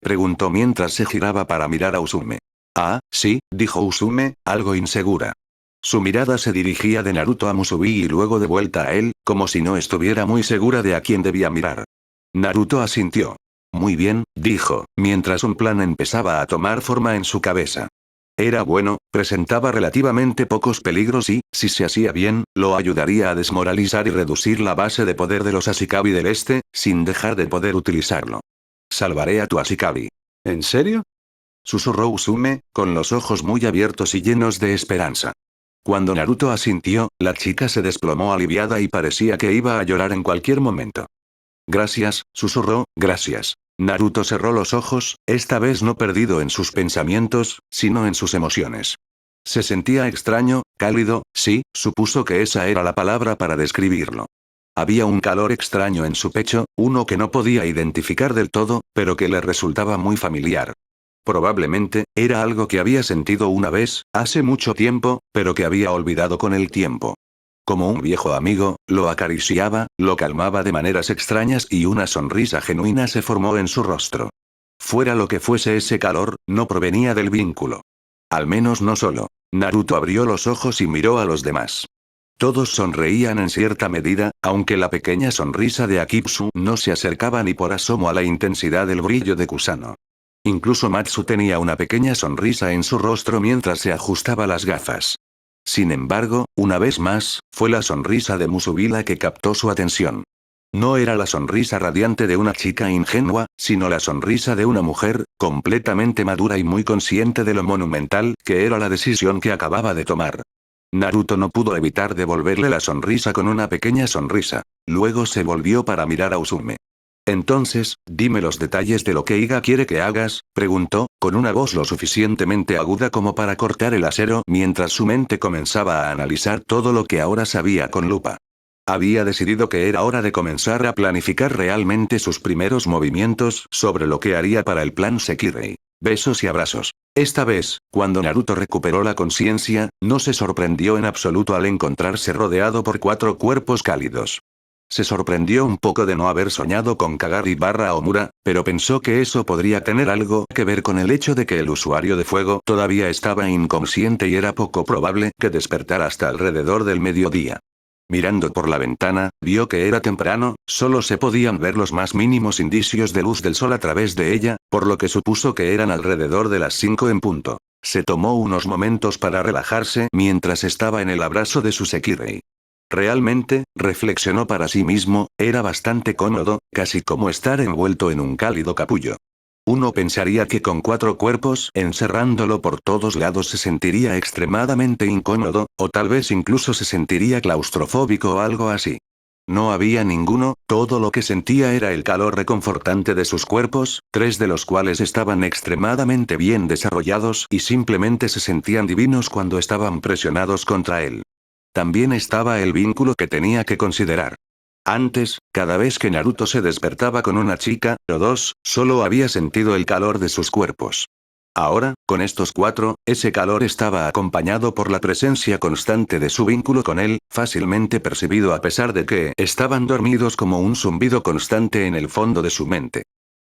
Preguntó mientras se giraba para mirar a Usume. Ah, sí, dijo Usume, algo insegura. Su mirada se dirigía de Naruto a Musubi y luego de vuelta a él, como si no estuviera muy segura de a quién debía mirar. Naruto asintió. Muy bien, dijo, mientras un plan empezaba a tomar forma en su cabeza. Era bueno, presentaba relativamente pocos peligros y, si se hacía bien, lo ayudaría a desmoralizar y reducir la base de poder de los Ashikabi del Este, sin dejar de poder utilizarlo. Salvaré a tu Ashikabi. ¿En serio? Susurró Usume, con los ojos muy abiertos y llenos de esperanza. Cuando Naruto asintió, la chica se desplomó aliviada y parecía que iba a llorar en cualquier momento. Gracias, susurró, gracias. Naruto cerró los ojos, esta vez no perdido en sus pensamientos, sino en sus emociones. Se sentía extraño, cálido, sí, supuso que esa era la palabra para describirlo. Había un calor extraño en su pecho, uno que no podía identificar del todo, pero que le resultaba muy familiar. Probablemente, era algo que había sentido una vez, hace mucho tiempo, pero que había olvidado con el tiempo. Como un viejo amigo, lo acariciaba, lo calmaba de maneras extrañas y una sonrisa genuina se formó en su rostro. Fuera lo que fuese ese calor, no provenía del vínculo. Al menos no solo. Naruto abrió los ojos y miró a los demás. Todos sonreían en cierta medida, aunque la pequeña sonrisa de Akitsu no se acercaba ni por asomo a la intensidad del brillo de Kusano. Incluso Matsu tenía una pequeña sonrisa en su rostro mientras se ajustaba las gafas. Sin embargo, una vez más, fue la sonrisa de Musubi la que captó su atención. No era la sonrisa radiante de una chica ingenua, sino la sonrisa de una mujer, completamente madura y muy consciente de lo monumental que era la decisión que acababa de tomar. Naruto no pudo evitar devolverle la sonrisa con una pequeña sonrisa. Luego se volvió para mirar a Usume. Entonces, dime los detalles de lo que Iga quiere que hagas, preguntó, con una voz lo suficientemente aguda como para cortar el acero mientras su mente comenzaba a analizar todo lo que ahora sabía con lupa. Había decidido que era hora de comenzar a planificar realmente sus primeros movimientos sobre lo que haría para el plan Sekirei. Besos y abrazos. Esta vez, cuando Naruto recuperó la conciencia, no se sorprendió en absoluto al encontrarse rodeado por 4 cuerpos cálidos. Se sorprendió un poco de no haber soñado con Kagari/Omura, pero pensó que eso podría tener algo que ver con el hecho de que el usuario de fuego todavía estaba inconsciente y era poco probable que despertara hasta alrededor del mediodía. Mirando por la ventana, vio que era temprano, solo se podían ver los más mínimos indicios de luz del sol a través de ella, por lo que supuso que eran alrededor de las 5 en punto. Se tomó unos momentos para relajarse mientras estaba en el abrazo de su Sekirei. Realmente, reflexionó para sí mismo, era bastante cómodo, casi como estar envuelto en un cálido capullo. Uno pensaría que con 4 cuerpos encerrándolo por todos lados se sentiría extremadamente incómodo, o tal vez incluso se sentiría claustrofóbico o algo así. No había ninguno, todo lo que sentía era el calor reconfortante de sus cuerpos, 3 de los cuales estaban extremadamente bien desarrollados y simplemente se sentían divinos cuando estaban presionados contra él. También estaba el vínculo que tenía que considerar. Antes, cada vez que Naruto se despertaba con una chica, o 2, solo había sentido el calor de sus cuerpos. Ahora, con estos 4, ese calor estaba acompañado por la presencia constante de su vínculo con él, fácilmente percibido a pesar de que estaban dormidos como un zumbido constante en el fondo de su mente.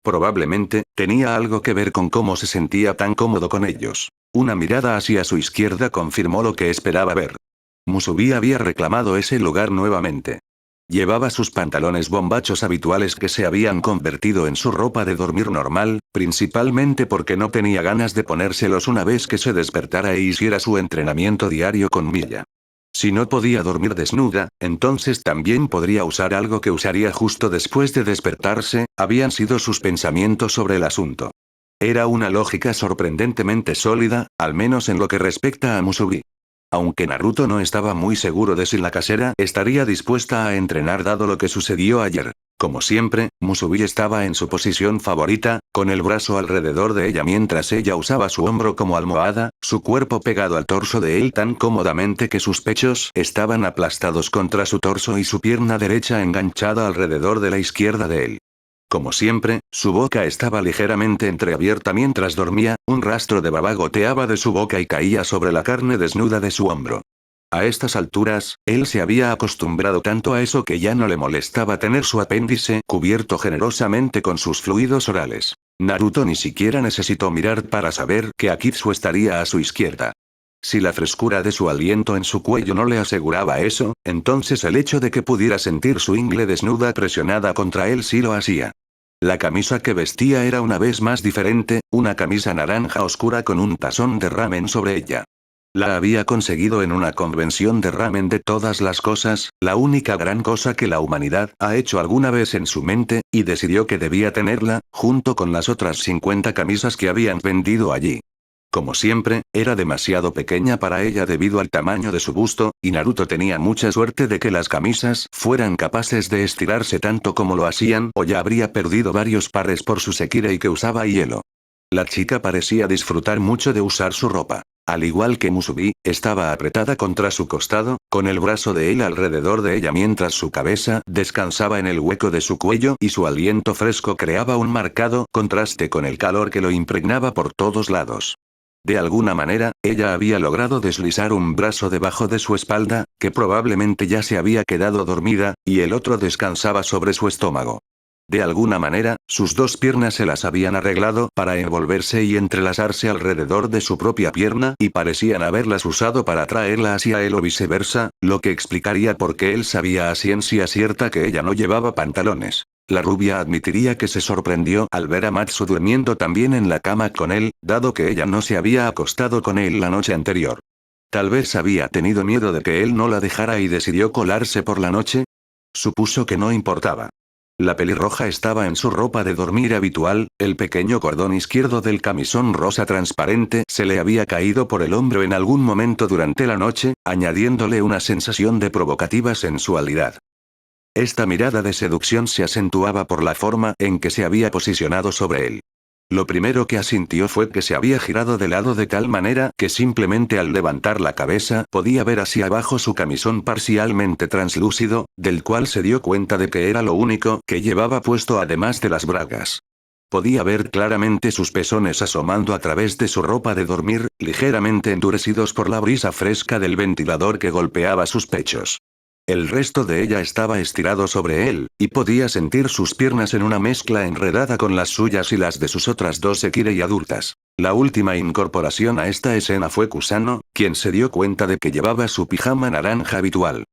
Probablemente, tenía algo que ver con cómo se sentía tan cómodo con ellos. Una mirada hacia su izquierda confirmó lo que esperaba ver. Musubi había reclamado ese lugar nuevamente. Llevaba sus pantalones bombachos habituales que se habían convertido en su ropa de dormir normal, principalmente porque no tenía ganas de ponérselos una vez que se despertara e hiciera su entrenamiento diario con Miya. Si no podía dormir desnuda, entonces también podría usar algo que usaría justo después de despertarse, habían sido sus pensamientos sobre el asunto. Era una lógica sorprendentemente sólida, al menos en lo que respecta a Musubi. Aunque Naruto no estaba muy seguro de si la casera estaría dispuesta a entrenar dado lo que sucedió ayer. Como siempre, Musubi estaba en su posición favorita, con el brazo alrededor de ella mientras ella usaba su hombro como almohada, su cuerpo pegado al torso de él tan cómodamente que sus pechos estaban aplastados contra su torso y su pierna derecha enganchada alrededor de la izquierda de él. Como siempre, su boca estaba ligeramente entreabierta mientras dormía, un rastro de baba goteaba de su boca y caía sobre la carne desnuda de su hombro. A estas alturas, él se había acostumbrado tanto a eso que ya no le molestaba tener su apéndice cubierto generosamente con sus fluidos orales. Naruto ni siquiera necesitó mirar para saber que Akitsu estaría a su izquierda. Si la frescura de su aliento en su cuello no le aseguraba eso, entonces el hecho de que pudiera sentir su ingle desnuda presionada contra él sí lo hacía. La camisa que vestía era una vez más diferente, una camisa naranja oscura con un tazón de ramen sobre ella. La había conseguido en una convención de ramen de todas las cosas, la única gran cosa que la humanidad ha hecho alguna vez en su mente, y decidió que debía tenerla, junto con las otras 50 camisas que habían vendido allí. Como siempre, era demasiado pequeña para ella debido al tamaño de su busto, y Naruto tenía mucha suerte de que las camisas fueran capaces de estirarse tanto como lo hacían o ya habría perdido varios pares por su Sekirei que usaba hielo. La chica parecía disfrutar mucho de usar su ropa. Al igual que Musubi, estaba apretada contra su costado, con el brazo de él alrededor de ella mientras su cabeza descansaba en el hueco de su cuello y su aliento fresco creaba un marcado contraste con el calor que lo impregnaba por todos lados. De alguna manera, ella había logrado deslizar un brazo debajo de su espalda, que probablemente ya se había quedado dormida, y el otro descansaba sobre su estómago. De alguna manera, sus dos piernas se las habían arreglado para envolverse y entrelazarse alrededor de su propia pierna y parecían haberlas usado para atraerla hacia él o viceversa, lo que explicaría por qué él sabía a ciencia cierta que ella no llevaba pantalones. La rubia admitiría que se sorprendió al ver a Matsu durmiendo también en la cama con él, dado que ella no se había acostado con él la noche anterior. Tal vez había tenido miedo de que él no la dejara y decidió colarse por la noche. Supuso que no importaba. La pelirroja estaba en su ropa de dormir habitual, el pequeño cordón izquierdo del camisón rosa transparente se le había caído por el hombro en algún momento durante la noche, añadiéndole una sensación de provocativa sensualidad. Esta mirada de seducción se acentuaba por la forma en que se había posicionado sobre él. Lo primero que asintió fue que se había girado de lado de tal manera que simplemente al levantar la cabeza podía ver hacia abajo su camisón parcialmente translúcido, del cual se dio cuenta de que era lo único que llevaba puesto además de las bragas. Podía ver claramente sus pezones asomando a través de su ropa de dormir, ligeramente endurecidos por la brisa fresca del ventilador que golpeaba sus pechos. El resto de ella estaba estirado sobre él, y podía sentir sus piernas en una mezcla enredada con las suyas y las de sus otras dos Sekirei adultas. La última incorporación a esta escena fue Kusano, quien se dio cuenta de que llevaba su pijama naranja habitual.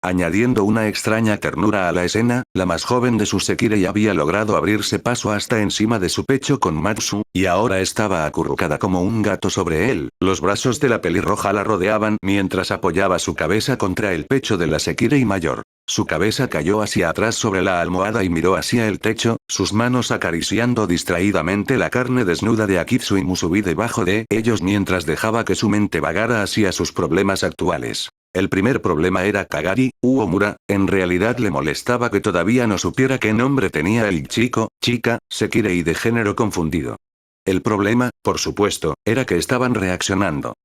Añadiendo una extraña ternura a la escena, la más joven de sus Sekirei había logrado abrirse paso hasta encima de su pecho con Matsu, y ahora estaba acurrucada como un gato sobre él, los brazos de la pelirroja la rodeaban mientras apoyaba su cabeza contra el pecho de la Sekirei mayor. Su cabeza cayó hacia atrás sobre la almohada y miró hacia el techo, sus manos acariciando distraídamente la carne desnuda de Akitsu y Musubi debajo de ellos mientras dejaba que su mente vagara hacia sus problemas actuales. El primer problema era Kagari, Omura, en realidad le molestaba que todavía no supiera qué nombre tenía el chico, chica, Sekirei de género confundido. El problema, por supuesto, era que estaban reaccionando.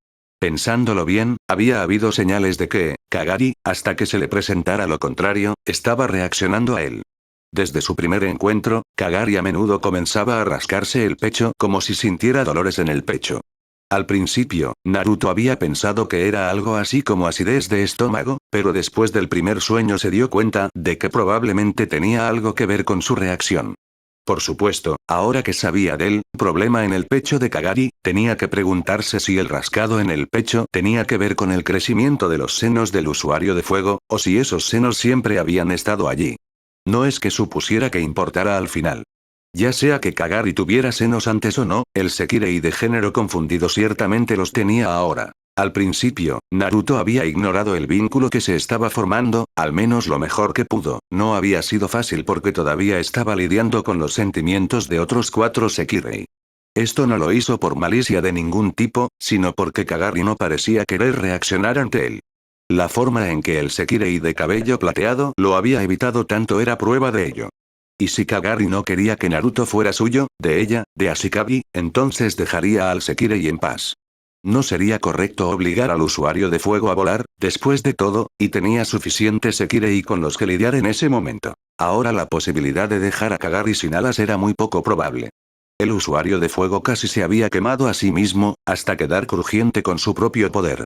Pensándolo bien, había habido señales de que, Kagari, hasta que se le presentara lo contrario, estaba reaccionando a él. Desde su primer encuentro, Kagari a menudo comenzaba a rascarse el pecho como si sintiera dolores en el pecho. Al principio, Naruto había pensado que era algo así como acidez de estómago, pero después del primer sueño se dio cuenta de que probablemente tenía algo que ver con su reacción. Por supuesto, ahora que sabía del problema en el pecho de Kagari, tenía que preguntarse si el rascado en el pecho tenía que ver con el crecimiento de los senos del usuario de fuego, o si esos senos siempre habían estado allí. No es que supusiera que importara al final. Ya sea que Kagari tuviera senos antes o no, el Sekirei de género confundido ciertamente los tenía ahora. Al principio, Naruto había ignorado el vínculo que se estaba formando, al menos lo mejor que pudo. No había sido fácil porque todavía estaba lidiando con los sentimientos de otros 4 Sekirei. Esto no lo hizo por malicia de ningún tipo, sino porque Kagari no parecía querer reaccionar ante él. La forma en que el Sekirei de cabello plateado lo había evitado tanto era prueba de ello. Y si Kagari no quería que Naruto fuera suyo, de ella, de Ashikabi, entonces dejaría al Sekirei en paz. No sería correcto obligar al usuario de fuego a volar, después de todo, y tenía suficientes Sekirei con los que lidiar en ese momento. Ahora la posibilidad de dejar a Kagari sin alas era muy poco probable. El usuario de fuego casi se había quemado a sí mismo, hasta quedar crujiente con su propio poder.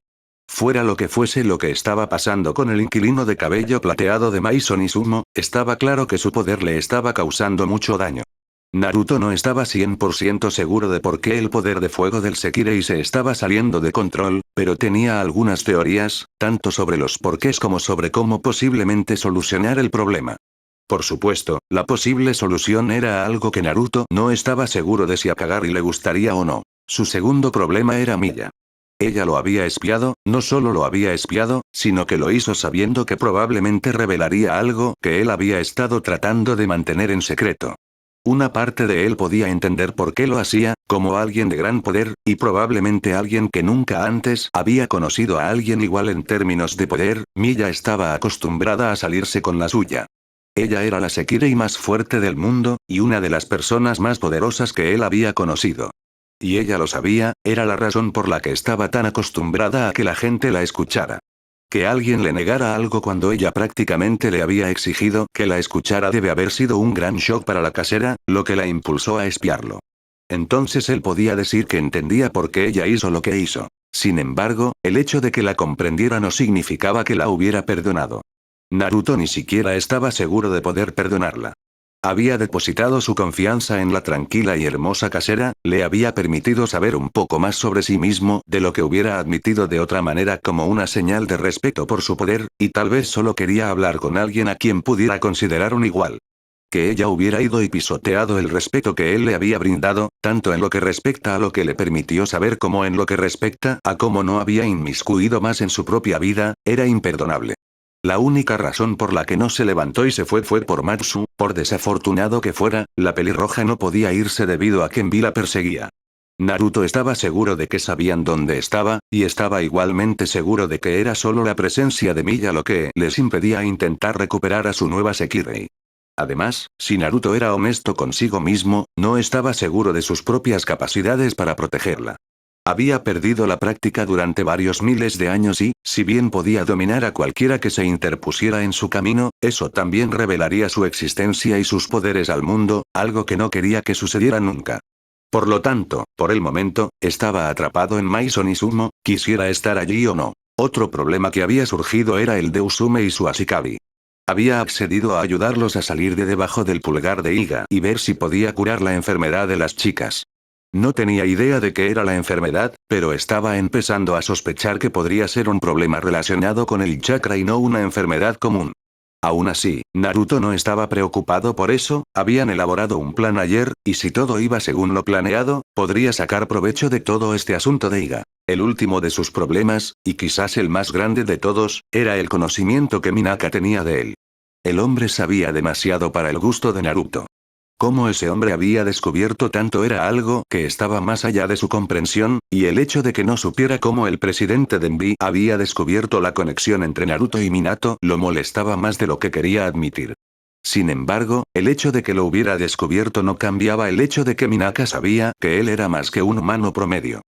Fuera lo que fuese lo que estaba pasando con el inquilino de cabello plateado de Maison Izumo, estaba claro que su poder le estaba causando mucho daño. Naruto no estaba 100% seguro de por qué el poder de fuego del Sekirei se estaba saliendo de control, pero tenía algunas teorías, tanto sobre los porqués como sobre cómo posiblemente solucionar el problema. Por supuesto, la posible solución era algo que Naruto no estaba seguro de si a Kagari le gustaría o no. Su segundo problema era Miya. Ella lo había espiado, no solo lo había espiado, sino que lo hizo sabiendo que probablemente revelaría algo que él había estado tratando de mantener en secreto. Una parte de él podía entender por qué lo hacía, Como alguien de gran poder, y probablemente alguien que nunca antes había conocido a alguien igual en términos de poder, Milla estaba acostumbrada a salirse con la suya. Ella era la Sekirei más fuerte del mundo, y una de las personas más poderosas que él había conocido. Y ella lo sabía, era la razón por la que estaba tan acostumbrada a que la gente la escuchara. Que alguien le negara algo cuando ella prácticamente le había exigido que la escuchara debe haber sido un gran shock para la casera, lo que la impulsó a espiarlo. Entonces él podía decir que entendía por qué ella hizo lo que hizo. Sin embargo, el hecho de que la comprendiera no significaba que la hubiera perdonado. Naruto ni siquiera estaba seguro de poder perdonarla. Había depositado su confianza en la tranquila y hermosa casera, le había permitido saber un poco más sobre sí mismo de lo que hubiera admitido de otra manera como una señal de respeto por su poder, y tal vez solo quería hablar con alguien a quien pudiera considerar un igual. Que ella hubiera ido y pisoteado el respeto que él le había brindado, tanto en lo que respecta a lo que le permitió saber como en lo que respecta a cómo no había inmiscuido más en su propia vida, era imperdonable. La única razón por la que no se levantó y se fue por Matsu, por desafortunado que fuera, la pelirroja no podía irse debido a que Envy la perseguía. Naruto estaba seguro de que sabían dónde estaba, y estaba igualmente seguro de que era solo la presencia de Milla lo que les impedía intentar recuperar a su nueva Sekirei. Además, si Naruto era honesto consigo mismo, no estaba seguro de sus propias capacidades para protegerla. Había perdido la práctica durante varios miles de años y, si bien podía dominar a cualquiera que se interpusiera en su camino, eso también revelaría su existencia y sus poderes al mundo, algo que no quería que sucediera nunca. Por lo tanto, por el momento, estaba atrapado en Maison Izumo, quisiera estar allí o no. Otro problema que había surgido era el de Usume y su Ashikabi. Había accedido a ayudarlos a salir de debajo del pulgar de Iga y ver si podía curar la enfermedad de las chicas. No tenía idea de qué era la enfermedad, pero estaba empezando a sospechar que podría ser un problema relacionado con el chakra y no una enfermedad común. Aún así, Naruto no estaba preocupado por eso, habían elaborado un plan ayer, y si todo iba según lo planeado, podría sacar provecho de todo este asunto de Iga. El último de sus problemas, y quizás el más grande de todos, era el conocimiento que Minaka tenía de él. El hombre sabía demasiado para el gusto de Naruto. Cómo ese hombre había descubierto tanto era algo que estaba más allá de su comprensión, y el hecho de que no supiera cómo el presidente Denbi había descubierto la conexión entre Naruto y Minato lo molestaba más de lo que quería admitir. Sin embargo, el hecho de que lo hubiera descubierto no cambiaba el hecho de que Minaka sabía que él era más que un humano promedio.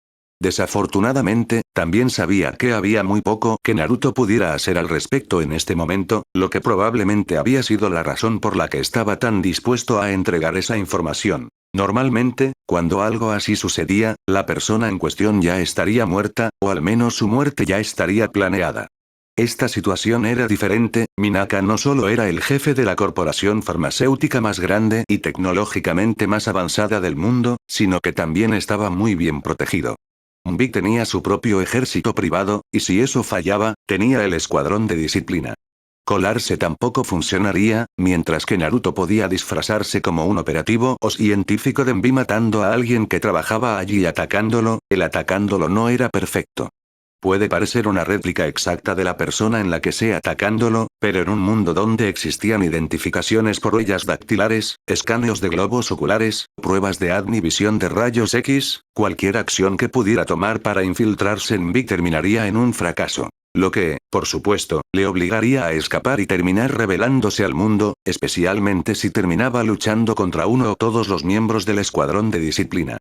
Desafortunadamente, también sabía que había muy poco que Naruto pudiera hacer al respecto en este momento, lo que probablemente había sido la razón por la que estaba tan dispuesto a entregar esa información. Normalmente, cuando algo así sucedía, la persona en cuestión ya estaría muerta, o al menos su muerte ya estaría planeada. Esta situación era diferente, Minaka no solo era el jefe de la corporación farmacéutica más grande y tecnológicamente más avanzada del mundo, sino que también estaba muy bien protegido. Big tenía su propio ejército privado, y si eso fallaba, tenía el escuadrón de disciplina. Colarse tampoco funcionaría, mientras que Naruto podía disfrazarse como un operativo o científico de Envy matando a alguien que trabajaba allí y atacándolo, el atacándolo no era perfecto. Puede parecer una réplica exacta de la persona en la que sea atacándolo, pero en un mundo donde existían identificaciones por huellas dactilares, escaneos de globos oculares, pruebas de ADN y visión de rayos X, cualquier acción que pudiera tomar para infiltrarse en Big terminaría en un fracaso. Lo que, por supuesto, le obligaría a escapar y terminar revelándose al mundo, especialmente si terminaba luchando contra uno o todos los miembros del escuadrón de disciplina.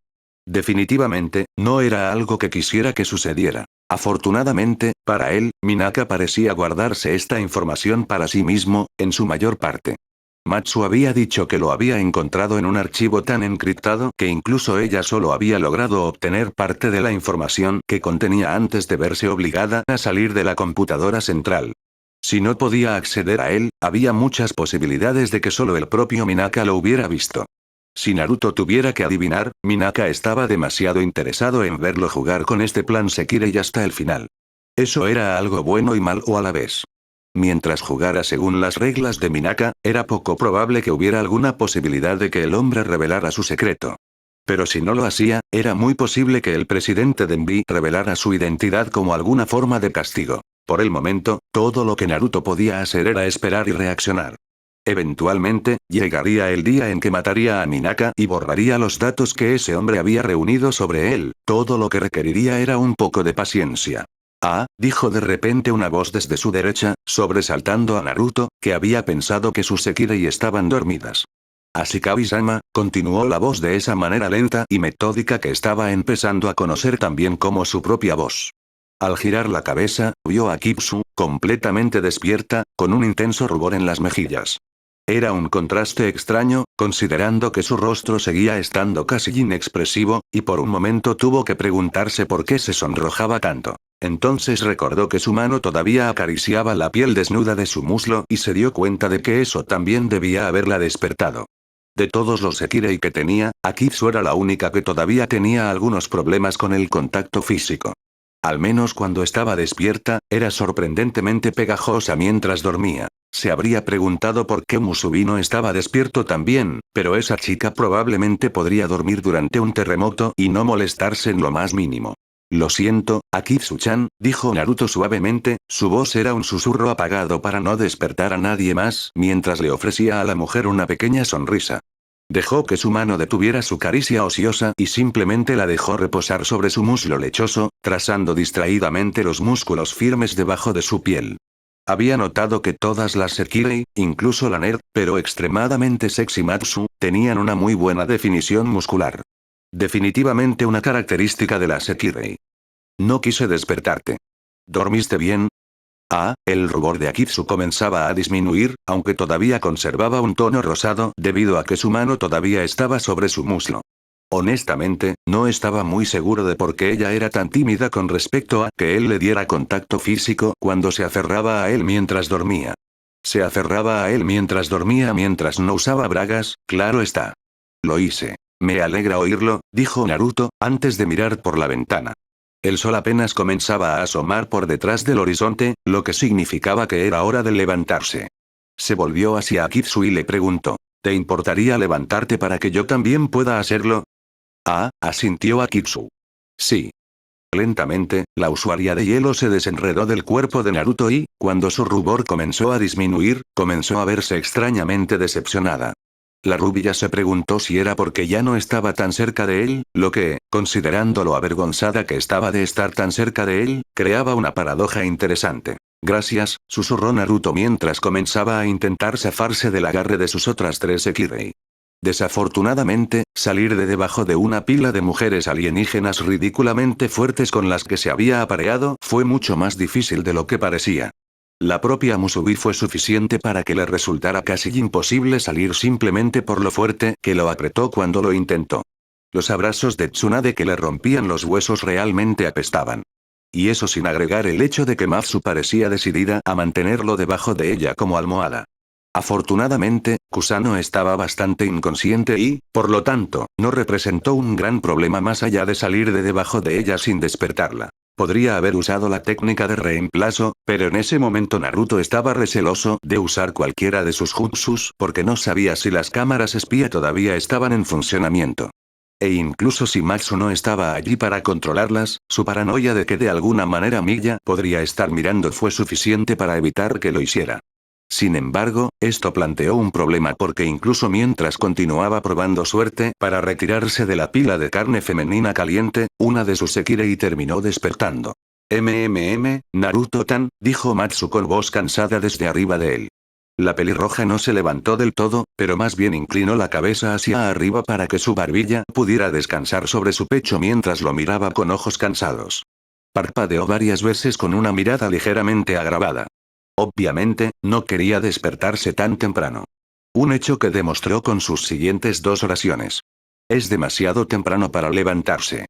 Definitivamente, no era algo que quisiera que sucediera. Afortunadamente, para él, Minaka parecía guardarse esta información para sí mismo, en su mayor parte. Matsu había dicho que lo había encontrado en un archivo tan encriptado que incluso ella solo había logrado obtener parte de la información que contenía antes de verse obligada a salir de la computadora central. Si no podía acceder a él, había muchas posibilidades de que solo el propio Minaka lo hubiera visto. Si Naruto tuviera que adivinar, Minaka estaba demasiado interesado en verlo jugar con este plan Sekirei hasta el final. Eso era algo bueno y malo a la vez. Mientras jugara según las reglas de Minaka, era poco probable que hubiera alguna posibilidad de que el hombre revelara su secreto. Pero si no lo hacía, era muy posible que el presidente Denbi revelara su identidad como alguna forma de castigo. Por el momento, todo lo que Naruto podía hacer era esperar y reaccionar. Eventualmente, llegaría el día en que mataría a Minaka y borraría los datos que ese hombre había reunido sobre él, todo lo que requeriría era un poco de paciencia. Ah, dijo de repente una voz desde su derecha, sobresaltando a Naruto, que había pensado que sus Sekirei estaban dormidas. Ashikawa-sama, continuó la voz de esa manera lenta y metódica que estaba empezando a conocer también como su propia voz. Al girar la cabeza, vio a Kitsu, completamente despierta, con un intenso rubor en las mejillas. Era un contraste extraño, considerando que su rostro seguía estando casi inexpresivo, y por un momento tuvo que preguntarse por qué se sonrojaba tanto. Entonces recordó que su mano todavía acariciaba la piel desnuda de su muslo y se dio cuenta de que eso también debía haberla despertado. De todos los Sekirei que tenía, Akitsu era la única que todavía tenía algunos problemas con el contacto físico. Al menos cuando estaba despierta, era sorprendentemente pegajosa mientras dormía. Se habría preguntado por qué Musubi no estaba despierto también, pero esa chica probablemente podría dormir durante un terremoto y no molestarse en lo más mínimo. Lo siento, Akitsu-chan, dijo Naruto suavemente, su voz era un susurro apagado para no despertar a nadie más, mientras le ofrecía a la mujer una pequeña sonrisa. Dejó que su mano detuviera su caricia ociosa y simplemente la dejó reposar sobre su muslo lechoso, trazando distraídamente los músculos firmes debajo de su piel. Había notado que todas las Sekirei, incluso la nerd, pero extremadamente sexy Matsu, tenían una muy buena definición muscular. Definitivamente una característica de la Sekirei. No quise despertarte. ¿Dormiste bien? Ah, el rubor de Akitsu comenzaba a disminuir, aunque todavía conservaba un tono rosado debido a que su mano todavía estaba sobre su muslo. Honestamente, no estaba muy seguro de por qué ella era tan tímida con respecto a que él le diera contacto físico cuando se aferraba a él mientras dormía. Se aferraba a él mientras dormía mientras no usaba bragas, claro está. Lo hice. Me alegra oírlo, dijo Naruto, antes de mirar por la ventana. El sol apenas comenzaba a asomar por detrás del horizonte, lo que significaba que era hora de levantarse. Se volvió hacia Akitsu y le preguntó, ¿te importaría levantarte para que yo también pueda hacerlo? Ah, asintió Akitsu. Sí. Lentamente, la usuaria de hielo se desenredó del cuerpo de Naruto y, cuando su rubor comenzó a disminuir, comenzó a verse extrañamente decepcionada. La rubia se preguntó si era porque ya no estaba tan cerca de él, lo que, considerando lo avergonzada que estaba de estar tan cerca de él, creaba una paradoja interesante. Gracias, susurró Naruto mientras comenzaba a intentar zafarse del agarre de sus otras tres Sekirei. Desafortunadamente, salir de debajo de una pila de mujeres alienígenas ridículamente fuertes con las que se había apareado fue mucho más difícil de lo que parecía. La propia Musubi fue suficiente para que le resultara casi imposible salir simplemente por lo fuerte que lo apretó cuando lo intentó. Los abrazos de Tsunade que le rompían los huesos realmente apestaban. Y eso sin agregar el hecho de que Matsu parecía decidida a mantenerlo debajo de ella como almohada. Afortunadamente, Kusano estaba bastante inconsciente y, por lo tanto, no representó un gran problema más allá de salir de debajo de ella sin despertarla. Podría haber usado la técnica de reemplazo, pero en ese momento Naruto estaba receloso de usar cualquiera de sus jutsus porque no sabía si las cámaras espía todavía estaban en funcionamiento. E incluso si Matsu no estaba allí para controlarlas, su paranoia de que de alguna manera Miya podría estar mirando fue suficiente para evitar que lo hiciera. Sin embargo, esto planteó un problema porque incluso mientras continuaba probando suerte para retirarse de la pila de carne femenina caliente, una de sus Sekirei terminó despertando. Naruto-tan, dijo Matsu con voz cansada desde arriba de él. La pelirroja no se levantó del todo, pero más bien inclinó la cabeza hacia arriba para que su barbilla pudiera descansar sobre su pecho mientras lo miraba con ojos cansados. Parpadeó varias veces con una mirada ligeramente agravada. Obviamente, no quería despertarse tan temprano. Un hecho que demostró con sus siguientes dos oraciones. Es demasiado temprano para levantarse.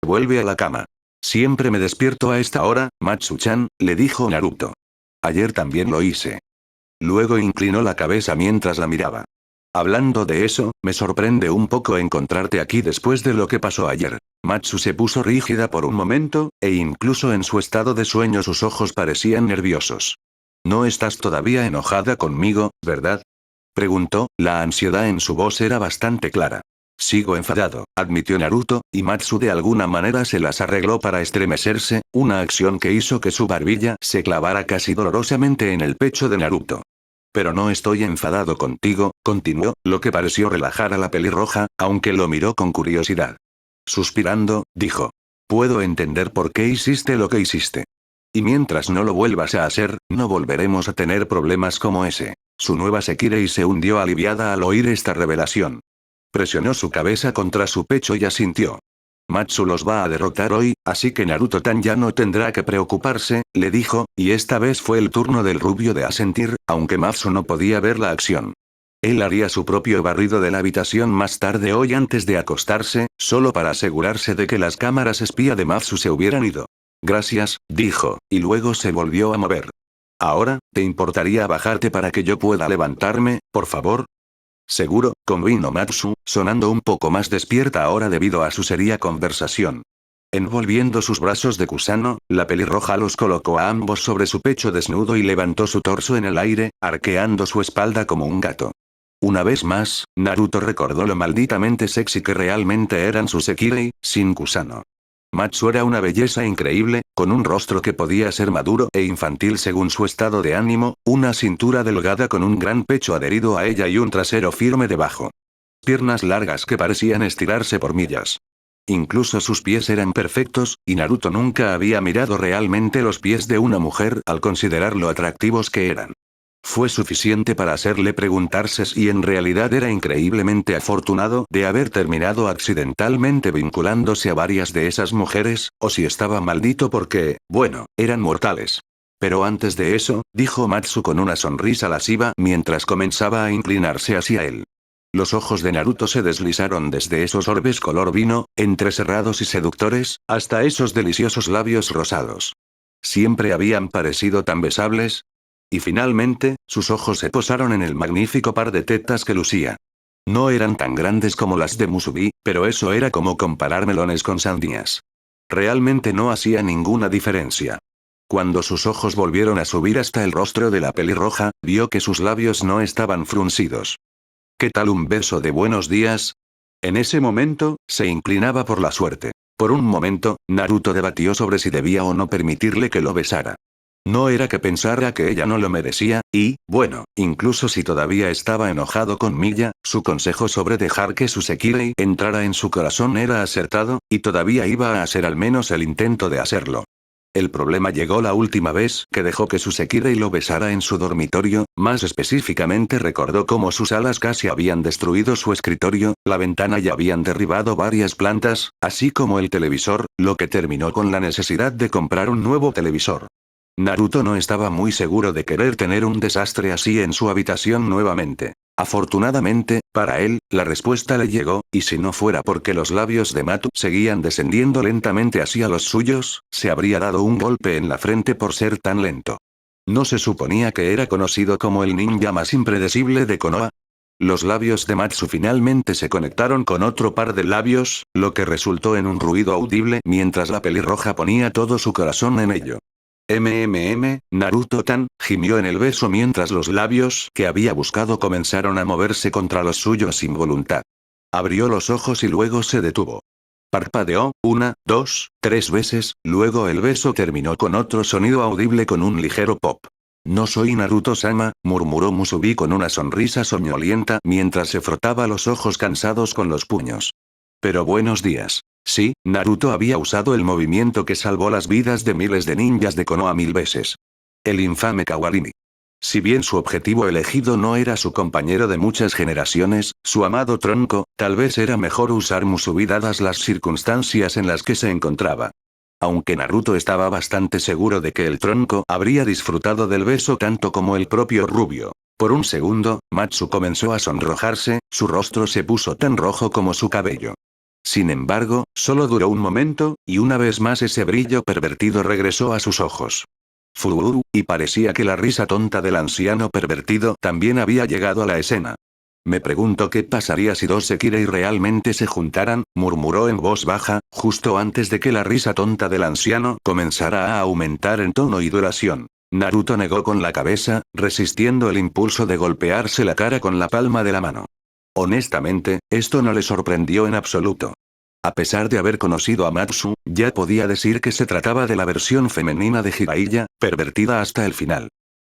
Vuelve a la cama. Siempre me despierto a esta hora, Matsu-chan, le dijo Naruto. Ayer también lo hice. Luego inclinó la cabeza mientras la miraba. Hablando de eso, me sorprende un poco encontrarte aquí después de lo que pasó ayer. Matsu se puso rígida por un momento, e incluso en su estado de sueño sus ojos parecían nerviosos. ¿No estás todavía enojada conmigo, verdad? Preguntó, la ansiedad en su voz era bastante clara. Sigo enfadado, admitió Naruto, y Matsu de alguna manera se las arregló para estremecerse, una acción que hizo que su barbilla se clavara casi dolorosamente en el pecho de Naruto. Pero no estoy enfadado contigo, continuó, lo que pareció relajar a la pelirroja, aunque lo miró con curiosidad. Suspirando, dijo. Puedo entender por qué hiciste lo que hiciste. Y mientras no lo vuelvas a hacer, no volveremos a tener problemas como ese. Su nueva Sekirei se hundió aliviada al oír esta revelación. Presionó su cabeza contra su pecho y asintió. Matsu los va a derrotar hoy, así que Naruto-tan ya no tendrá que preocuparse, le dijo, y esta vez fue el turno del rubio de asentir, aunque Matsu no podía ver la acción. Él haría su propio barrido de la habitación más tarde hoy antes de acostarse, solo para asegurarse de que las cámaras espía de Matsu se hubieran ido. Gracias, dijo, y luego se volvió a mover. Ahora, ¿te importaría bajarte para que yo pueda levantarme, por favor? Seguro, convino Matsu, sonando un poco más despierta ahora debido a su seria conversación. Envolviendo sus brazos de Kusano, la pelirroja los colocó a ambos sobre su pecho desnudo y levantó su torso en el aire, arqueando su espalda como un gato. Una vez más, Naruto recordó lo malditamente sexy que realmente eran sus Sekirei, sin Kusano. Matsu era una belleza increíble, con un rostro que podía ser maduro e infantil según su estado de ánimo, una cintura delgada con un gran pecho adherido a ella y un trasero firme debajo. Piernas largas que parecían estirarse por millas. Incluso sus pies eran perfectos, y Naruto nunca había mirado realmente los pies de una mujer al considerar lo atractivos que eran. Fue suficiente para hacerle preguntarse si en realidad era increíblemente afortunado de haber terminado accidentalmente vinculándose a varias de esas mujeres, o si estaba maldito porque, bueno, eran mortales. Pero antes de eso, dijo Matsu con una sonrisa lasciva mientras comenzaba a inclinarse hacia él. Los ojos de Naruto se deslizaron desde esos orbes color vino, entrecerrados y seductores, hasta esos deliciosos labios rosados. ¿Siempre habían parecido tan besables? Y finalmente, sus ojos se posaron en el magnífico par de tetas que lucía. No eran tan grandes como las de Musubi, pero eso era como comparar melones con sandías. Realmente no hacía ninguna diferencia. Cuando sus ojos volvieron a subir hasta el rostro de la pelirroja, vio que sus labios no estaban fruncidos. ¿Qué tal un beso de buenos días? En ese momento, se inclinaba por la suerte. Por un momento, Naruto debatió sobre si debía o no permitirle que lo besara. No era que pensara que ella no lo merecía, y, bueno, incluso si todavía estaba enojado con Miya, su consejo sobre dejar que su Sekirei entrara en su corazón era acertado, y todavía iba a hacer al menos el intento de hacerlo. El problema llegó la última vez que dejó que su Sekirei lo besara en su dormitorio, más específicamente recordó cómo sus alas casi habían destruido su escritorio, la ventana y habían derribado varias plantas, así como el televisor, lo que terminó con la necesidad de comprar un nuevo televisor. Naruto no estaba muy seguro de querer tener un desastre así en su habitación nuevamente. Afortunadamente, para él, la respuesta le llegó, y si no fuera porque los labios de Matu seguían descendiendo lentamente hacia los suyos, se habría dado un golpe en la frente por ser tan lento. ¿No se suponía que era conocido como el ninja más impredecible de Konoha? Los labios de Matsu finalmente se conectaron con otro par de labios, lo que resultó en un ruido audible mientras la pelirroja ponía todo su corazón en ello. Naruto-tan, gimió en el beso mientras los labios que había buscado comenzaron a moverse contra los suyos sin voluntad. Abrió los ojos y luego se detuvo. Parpadeó, 1, 2, 3 veces, luego el beso terminó con otro sonido audible con un ligero pop. No soy Naruto-sama, murmuró Musubi con una sonrisa soñolienta mientras se frotaba los ojos cansados con los puños. Pero buenos días. Sí, Naruto había usado el movimiento que salvó las vidas de miles de ninjas de Konoha 1000 veces. El infame Kawarini. Si bien su objetivo elegido no era su compañero de muchas generaciones, su amado tronco, tal vez era mejor usar Musubi dadas las circunstancias en las que se encontraba. Aunque Naruto estaba bastante seguro de que el tronco habría disfrutado del beso tanto como el propio rubio. Por un segundo, Matsu comenzó a sonrojarse, su rostro se puso tan rojo como su cabello. Sin embargo, solo duró un momento, y una vez más ese brillo pervertido regresó a sus ojos. Y parecía que la risa tonta del anciano pervertido también había llegado a la escena. Me pregunto qué pasaría si dos Sekirei realmente se juntaran, murmuró en voz baja, justo antes de que la risa tonta del anciano comenzara a aumentar en tono y duración. Naruto negó con la cabeza, resistiendo el impulso de golpearse la cara con la palma de la mano. Honestamente, esto no le sorprendió en absoluto. A pesar de haber conocido a Matsu, ya podía decir que se trataba de la versión femenina de Jiraiya, pervertida hasta el final.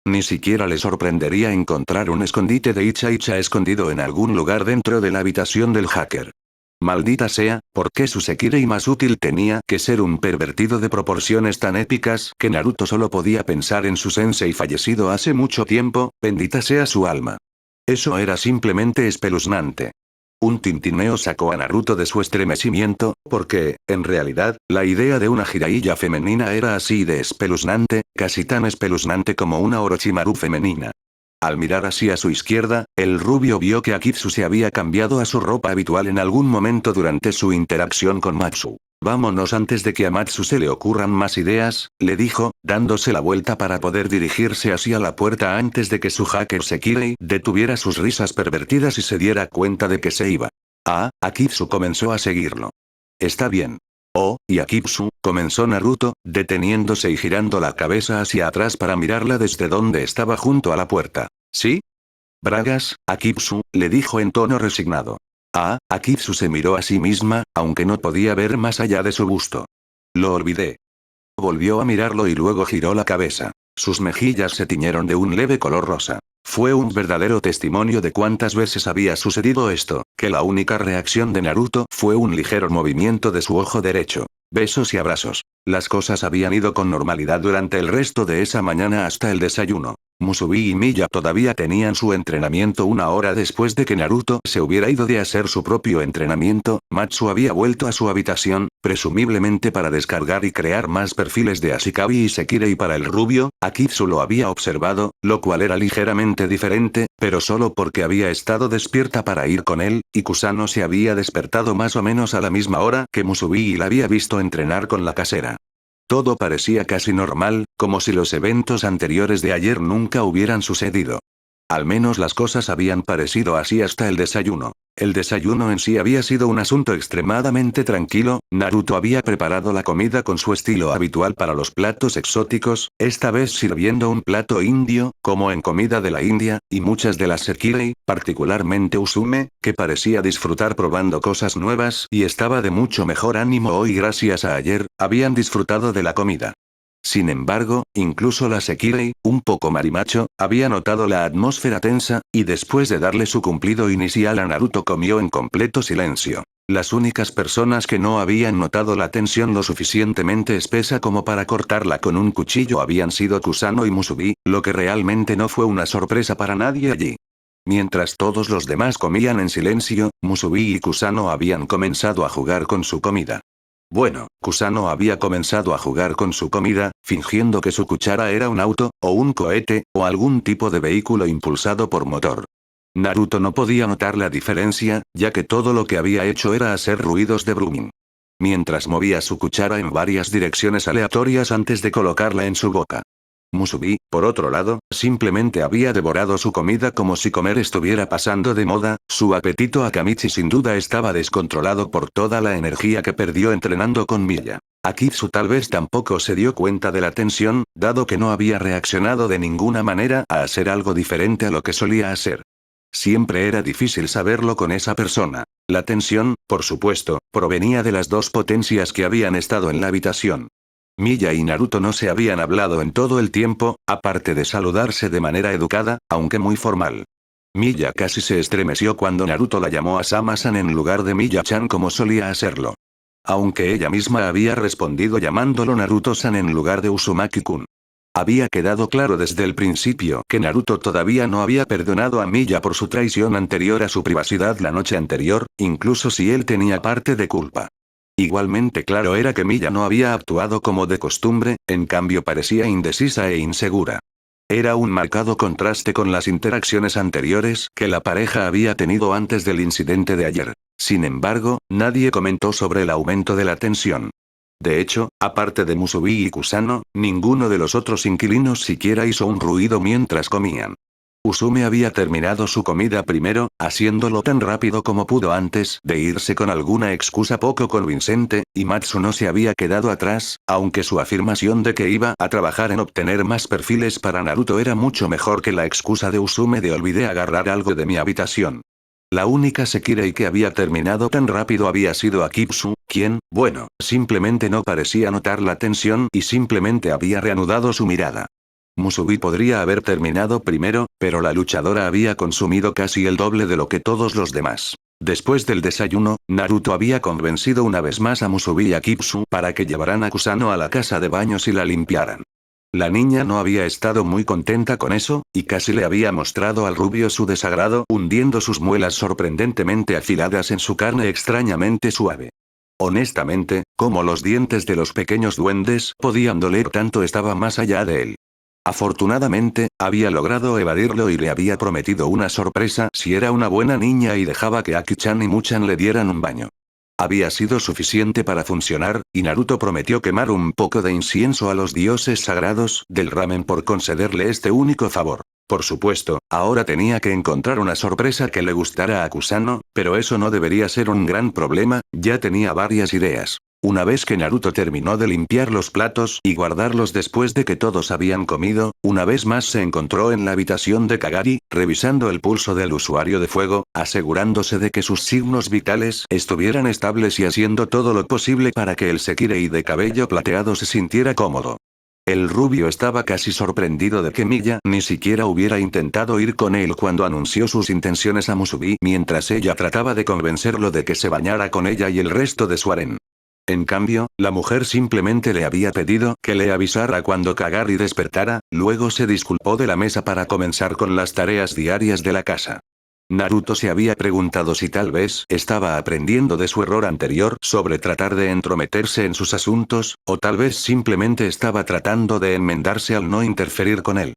Ni siquiera le sorprendería encontrar un escondite de Icha escondido en algún lugar dentro de la habitación del hacker. Maldita sea, ¿por qué su Sekirei más útil tenía que ser un pervertido de proporciones tan épicas que Naruto solo podía pensar en su sensei fallecido hace mucho tiempo, bendita sea su alma? Eso era simplemente espeluznante. Un tintineo sacó a Naruto de su estremecimiento, porque, en realidad, la idea de una Jiraiya femenina era así de espeluznante, casi tan espeluznante como una Orochimaru femenina. Al mirar hacia su izquierda, el rubio vio que Akitsu se había cambiado a su ropa habitual en algún momento durante su interacción con Matsu. Vámonos antes de que a Matsu se le ocurran más ideas, le dijo, dándose la vuelta para poder dirigirse hacia la puerta antes de que su hacker Sekirei detuviera sus risas pervertidas y se diera cuenta de que se iba. Akitsu comenzó a seguirlo. Está bien. Oh, y Akitsu, comenzó Naruto, deteniéndose y girando la cabeza hacia atrás para mirarla desde donde estaba junto a la puerta. ¿Sí? Bragas, Akitsu, le dijo en tono resignado. Akitsu se miró a sí misma, aunque no podía ver más allá de su busto. Lo olvidé. Volvió a mirarlo y luego giró la cabeza. Sus mejillas se tiñeron de un leve color rosa. Fue un verdadero testimonio de cuántas veces había sucedido esto, que la única reacción de Naruto fue un ligero movimiento de su ojo derecho. Besos y abrazos. Las cosas habían ido con normalidad durante el resto de esa mañana hasta el desayuno. Musubi y Miya todavía tenían su entrenamiento una hora después de que Naruto se hubiera ido de hacer su propio entrenamiento. Matsu había vuelto a su habitación, presumiblemente para descargar y crear más perfiles de Ashikabi y Sekirei para el rubio. Akitsu lo había observado, lo cual era ligeramente diferente, pero solo porque había estado despierta para ir con él, y Kusano se había despertado más o menos a la misma hora que Musubi y la había visto entrenar con la casera. Todo parecía casi normal, como si los eventos anteriores de ayer nunca hubieran sucedido. Al menos las cosas habían parecido así hasta el desayuno. El desayuno en sí había sido un asunto extremadamente tranquilo. Naruto había preparado la comida con su estilo habitual para los platos exóticos, esta vez sirviendo un plato indio, como en comida de la India, y muchas de las Sekirei, particularmente Usume, que parecía disfrutar probando cosas nuevas y estaba de mucho mejor ánimo hoy gracias a ayer, habían disfrutado de la comida. Sin embargo, incluso la Sekirei, un poco marimacho, había notado la atmósfera tensa, y después de darle su cumplido inicial a Naruto comió en completo silencio. Las únicas personas que no habían notado la tensión lo suficientemente espesa como para cortarla con un cuchillo habían sido Kusano y Musubi, lo que realmente no fue una sorpresa para nadie allí. Mientras todos los demás comían en silencio, Musubi y Kusano habían comenzado a jugar con su comida. Bueno, Kusano había comenzado a jugar con su comida, fingiendo que su cuchara era un auto, o un cohete, o algún tipo de vehículo impulsado por motor. Naruto no podía notar la diferencia, ya que todo lo que había hecho era hacer ruidos de brumming. Mientras movía su cuchara en varias direcciones aleatorias antes de colocarla en su boca. Musubi, por otro lado, simplemente había devorado su comida como si comer estuviera pasando de moda. Su apetito a Kamichi sin duda estaba descontrolado por toda la energía que perdió entrenando con Miya. Akitsu tal vez tampoco se dio cuenta de la tensión, dado que no había reaccionado de ninguna manera a hacer algo diferente a lo que solía hacer. Siempre era difícil saberlo con esa persona. La tensión, por supuesto, provenía de las dos potencias que habían estado en la habitación. Miya y Naruto no se habían hablado en todo el tiempo, aparte de saludarse de manera educada, aunque muy formal. Miya casi se estremeció cuando Naruto la llamó a Sama-san en lugar de Miya-chan como solía hacerlo. Aunque ella misma había respondido llamándolo Naruto-san en lugar de Uzumaki-kun. Había quedado claro desde el principio que Naruto todavía no había perdonado a Miya por su traición anterior a su privacidad la noche anterior, incluso si él tenía parte de culpa. Igualmente claro era que Miya no había actuado como de costumbre, en cambio parecía indecisa e insegura. Era un marcado contraste con las interacciones anteriores que la pareja había tenido antes del incidente de ayer. Sin embargo, nadie comentó sobre el aumento de la tensión. De hecho, aparte de Musubi y Kusano, ninguno de los otros inquilinos siquiera hizo un ruido mientras comían. Usume había terminado su comida primero, haciéndolo tan rápido como pudo antes de irse con alguna excusa poco convincente, y Matsu no se había quedado atrás, aunque su afirmación de que iba a trabajar en obtener más perfiles para Naruto era mucho mejor que la excusa de Usume de olvidé agarrar algo de mi habitación. La única Sekirei que había terminado tan rápido había sido Akitsu, quien, bueno, simplemente no parecía notar la tensión y simplemente había reanudado su mirada. Musubi podría haber terminado primero, pero la luchadora había consumido casi el doble de lo que todos los demás. Después del desayuno, Naruto había convencido una vez más a Musubi y a Kipsu para que llevaran a Kusano a la casa de baños y la limpiaran. La niña no había estado muy contenta con eso, y casi le había mostrado al rubio su desagrado hundiendo sus muelas sorprendentemente afiladas en su carne extrañamente suave. Honestamente, cómo los dientes de los pequeños duendes podían doler tanto estaba más allá de él. Afortunadamente, había logrado evadirlo y le había prometido una sorpresa si era una buena niña y dejaba que Aki-chan y Muchan le dieran un baño. Había sido suficiente para funcionar, y Naruto prometió quemar un poco de incienso a los dioses sagrados del ramen por concederle este único favor. Por supuesto, ahora tenía que encontrar una sorpresa que le gustara a Kusano, pero eso no debería ser un gran problema, ya tenía varias ideas. Una vez que Naruto terminó de limpiar los platos y guardarlos después de que todos habían comido, una vez más se encontró en la habitación de Kagari, revisando el pulso del usuario de fuego, asegurándose de que sus signos vitales estuvieran estables y haciendo todo lo posible para que el Sekirei de cabello plateado se sintiera cómodo. El rubio estaba casi sorprendido de que Miya ni siquiera hubiera intentado ir con él cuando anunció sus intenciones a Musubi mientras ella trataba de convencerlo de que se bañara con ella y el resto de su harén. En cambio, la mujer simplemente le había pedido que le avisara cuando Kagari despertara, luego se disculpó de la mesa para comenzar con las tareas diarias de la casa. Naruto se había preguntado si tal vez estaba aprendiendo de su error anterior sobre tratar de entrometerse en sus asuntos, o tal vez simplemente estaba tratando de enmendarse al no interferir con él.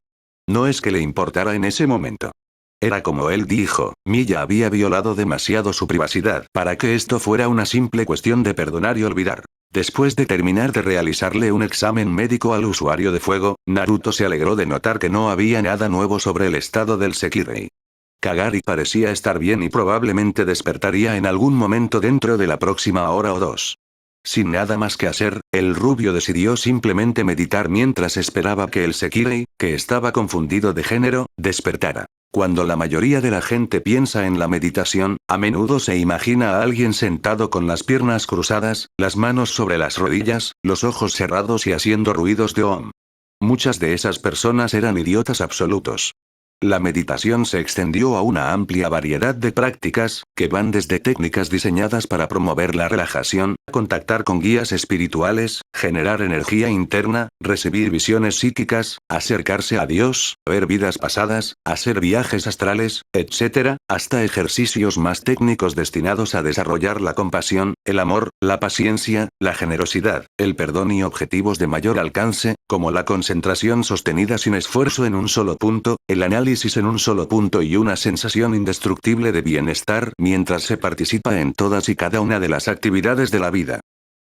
No es que le importara en ese momento. Era como él dijo, Miya había violado demasiado su privacidad para que esto fuera una simple cuestión de perdonar y olvidar. Después de terminar de realizarle un examen médico al usuario de fuego, Naruto se alegró de notar que no había nada nuevo sobre el estado del Sekirei. Kagari parecía estar bien y probablemente despertaría en algún momento dentro de la próxima hora o dos. Sin nada más que hacer, el rubio decidió simplemente meditar mientras esperaba que el Sekirei, que estaba confundido de género, despertara. Cuando la mayoría de la gente piensa en la meditación, a menudo se imagina a alguien sentado con las piernas cruzadas, las manos sobre las rodillas, los ojos cerrados y haciendo ruidos de Om. Muchas de esas personas eran idiotas absolutos. La meditación se extendió a una amplia variedad de prácticas, que van desde técnicas diseñadas para promover la relajación, contactar con guías espirituales, generar energía interna, recibir visiones psíquicas, acercarse a Dios, ver vidas pasadas, hacer viajes astrales, etc., hasta ejercicios más técnicos destinados a desarrollar la compasión, el amor, la paciencia, la generosidad, el perdón y objetivos de mayor alcance, como la concentración sostenida sin esfuerzo en un solo punto, el análisis en un solo punto y una sensación indestructible de bienestar mientras se participa en todas y cada una de las actividades de la vida.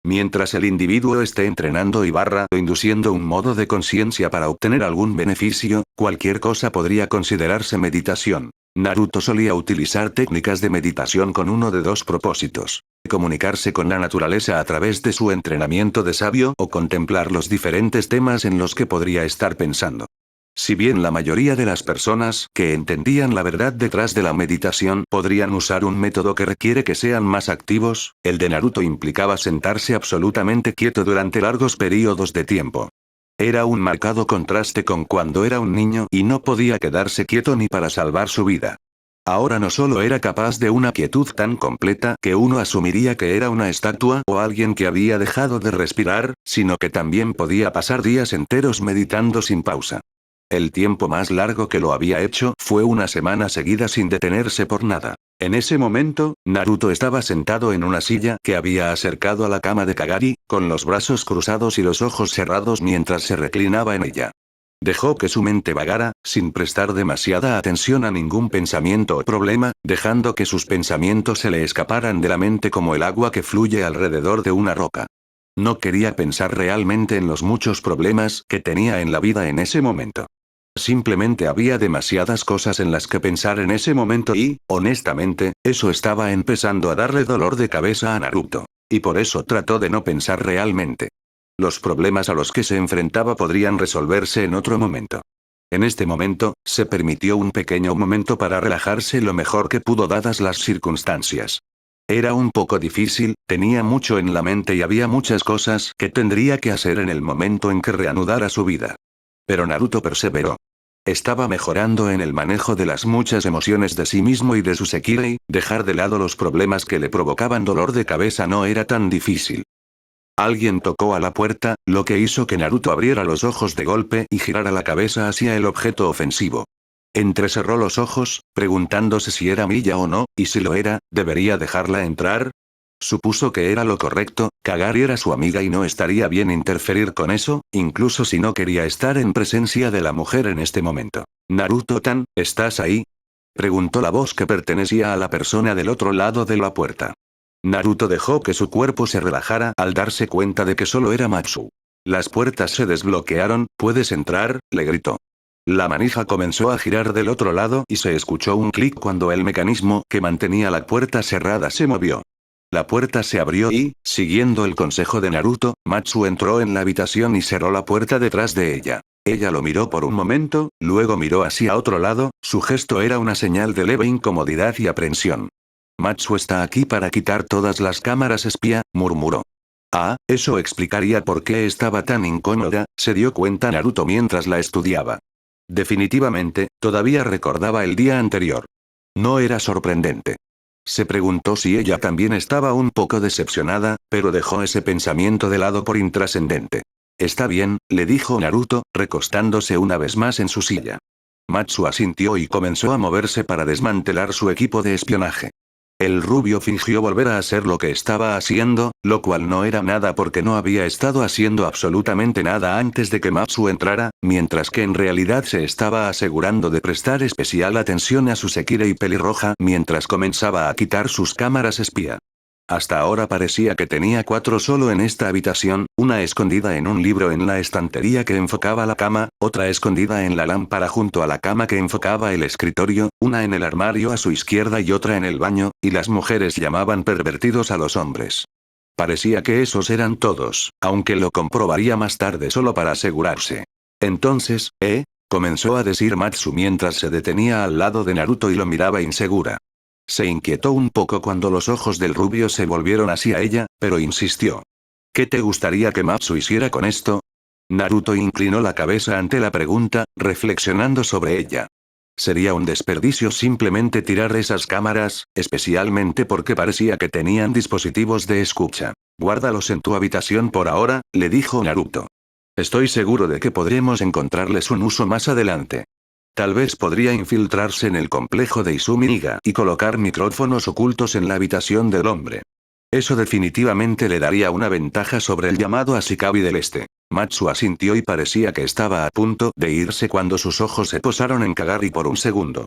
Mientras el individuo esté entrenando y induciendo un modo de conciencia para obtener algún beneficio, cualquier cosa podría considerarse meditación. Naruto solía utilizar técnicas de meditación con uno de dos propósitos: comunicarse con la naturaleza a través de su entrenamiento de sabio o contemplar los diferentes temas en los que podría estar pensando. Si bien la mayoría de las personas que entendían la verdad detrás de la meditación podrían usar un método que requiere que sean más activos, el de Naruto implicaba sentarse absolutamente quieto durante largos periodos de tiempo. Era un marcado contraste con cuando era un niño y no podía quedarse quieto ni para salvar su vida. Ahora no solo era capaz de una quietud tan completa que uno asumiría que era una estatua o alguien que había dejado de respirar, sino que también podía pasar días enteros meditando sin pausa. El tiempo más largo que lo había hecho fue una semana seguida sin detenerse por nada. En ese momento, Naruto estaba sentado en una silla que había acercado a la cama de Kagari, con los brazos cruzados y los ojos cerrados mientras se reclinaba en ella. Dejó que su mente vagara, sin prestar demasiada atención a ningún pensamiento o problema, dejando que sus pensamientos se le escaparan de la mente como el agua que fluye alrededor de una roca. No quería pensar realmente en los muchos problemas que tenía en la vida en ese momento. Simplemente había demasiadas cosas en las que pensar en ese momento y, honestamente, eso estaba empezando a darle dolor de cabeza a Naruto. Y por eso trató de no pensar realmente. Los problemas a los que se enfrentaba podrían resolverse en otro momento. En este momento, se permitió un pequeño momento para relajarse lo mejor que pudo dadas las circunstancias. Era un poco difícil, tenía mucho en la mente y había muchas cosas que tendría que hacer en el momento en que reanudara su vida. Pero Naruto perseveró. Estaba mejorando en el manejo de las muchas emociones de sí mismo y de su Sekirei, dejar de lado los problemas que le provocaban dolor de cabeza no era tan difícil. Alguien tocó a la puerta, lo que hizo que Naruto abriera los ojos de golpe y girara la cabeza hacia el objeto ofensivo. Entrecerró los ojos, preguntándose si era Miya o no, y si lo era, ¿debería dejarla entrar? Supuso que era lo correcto, Kagari era su amiga y no estaría bien interferir con eso, incluso si no quería estar en presencia de la mujer en este momento. Naruto-tan, ¿estás ahí? Preguntó la voz que pertenecía a la persona del otro lado de la puerta. Naruto dejó que su cuerpo se relajara al darse cuenta de que solo era Matsu. Las puertas se desbloquearon, ¿puedes entrar?, le gritó. La manija comenzó a girar del otro lado y se escuchó un clic cuando el mecanismo que mantenía la puerta cerrada se movió. La puerta se abrió y, siguiendo el consejo de Naruto, Matsu entró en la habitación y cerró la puerta detrás de ella. Ella lo miró por un momento, luego miró hacia otro lado, su gesto era una señal de leve incomodidad y aprensión. Matsu está aquí para quitar todas las cámaras espía, murmuró. Ah, eso explicaría por qué estaba tan incómoda, se dio cuenta Naruto mientras la estudiaba. Definitivamente, todavía recordaba el día anterior. No era sorprendente. Se preguntó si ella también estaba un poco decepcionada, pero dejó ese pensamiento de lado por intrascendente. Está bien, le dijo Naruto, recostándose una vez más en su silla. Matsu asintió y comenzó a moverse para desmantelar su equipo de espionaje. El rubio fingió volver a hacer lo que estaba haciendo, lo cual no era nada porque no había estado haciendo absolutamente nada antes de que Matsu entrara, mientras que en realidad se estaba asegurando de prestar especial atención a su Sekirei pelirroja mientras comenzaba a quitar sus cámaras espía. Hasta ahora parecía que tenía 4 solo en esta habitación, una escondida en un libro en la estantería que enfocaba la cama, otra escondida en la lámpara junto a la cama que enfocaba el escritorio, una en el armario a su izquierda y otra en el baño, y las mujeres llamaban pervertidos a los hombres. Parecía que esos eran todos, aunque lo comprobaría más tarde solo para asegurarse. Entonces, comenzó a decir Matsu mientras se detenía al lado de Naruto y lo miraba insegura. Se inquietó un poco cuando los ojos del rubio se volvieron hacia ella, pero insistió. ¿Qué te gustaría que Matsu hiciera con esto? Naruto inclinó la cabeza ante la pregunta, reflexionando sobre ella. Sería un desperdicio simplemente tirar esas cámaras, especialmente porque parecía que tenían dispositivos de escucha. Guárdalos en tu habitación por ahora, le dijo Naruto. Estoy seguro de que podremos encontrarles un uso más adelante. Tal vez podría infiltrarse en el complejo de Izumi Niga y colocar micrófonos ocultos en la habitación del hombre. Eso definitivamente le daría una ventaja sobre el llamado Ashikabi del Este. Matsu asintió y parecía que estaba a punto de irse cuando sus ojos se posaron en Kagari por un segundo.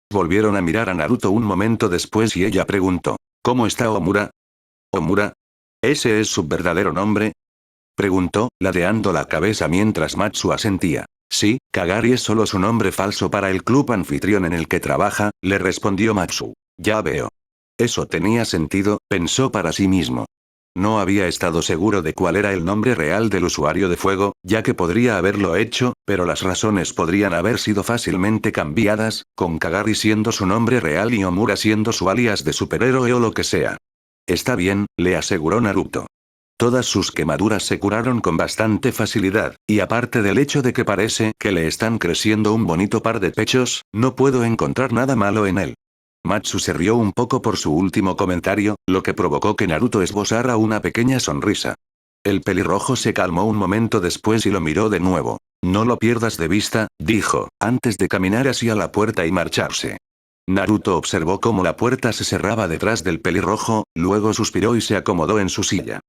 Volvieron a mirar a Naruto un momento después y ella preguntó, ¿cómo está Omura? ¿Omura? ¿Ese es su verdadero nombre?, preguntó, ladeando la cabeza mientras Matsu asentía. Sí, Kagari es solo su nombre falso para el club anfitrión en el que trabaja, le respondió Matsu. Ya veo. Eso tenía sentido, pensó para sí mismo. No había estado seguro de cuál era el nombre real del usuario de fuego, ya que podría haberlo hecho, pero las razones podrían haber sido fácilmente cambiadas, con Kagari siendo su nombre real y Omura siendo su alias de superhéroe o lo que sea. Está bien, le aseguró Naruto. Todas sus quemaduras se curaron con bastante facilidad, y aparte del hecho de que parece que le están creciendo un bonito par de pechos, no puedo encontrar nada malo en él. Matsu se rió un poco por su último comentario, lo que provocó que Naruto esbozara una pequeña sonrisa. El pelirrojo se calmó un momento después y lo miró de nuevo. No lo pierdas de vista, dijo, antes de caminar hacia la puerta y marcharse. Naruto observó cómo la puerta se cerraba detrás del pelirrojo, luego suspiró y se acomodó en su silla.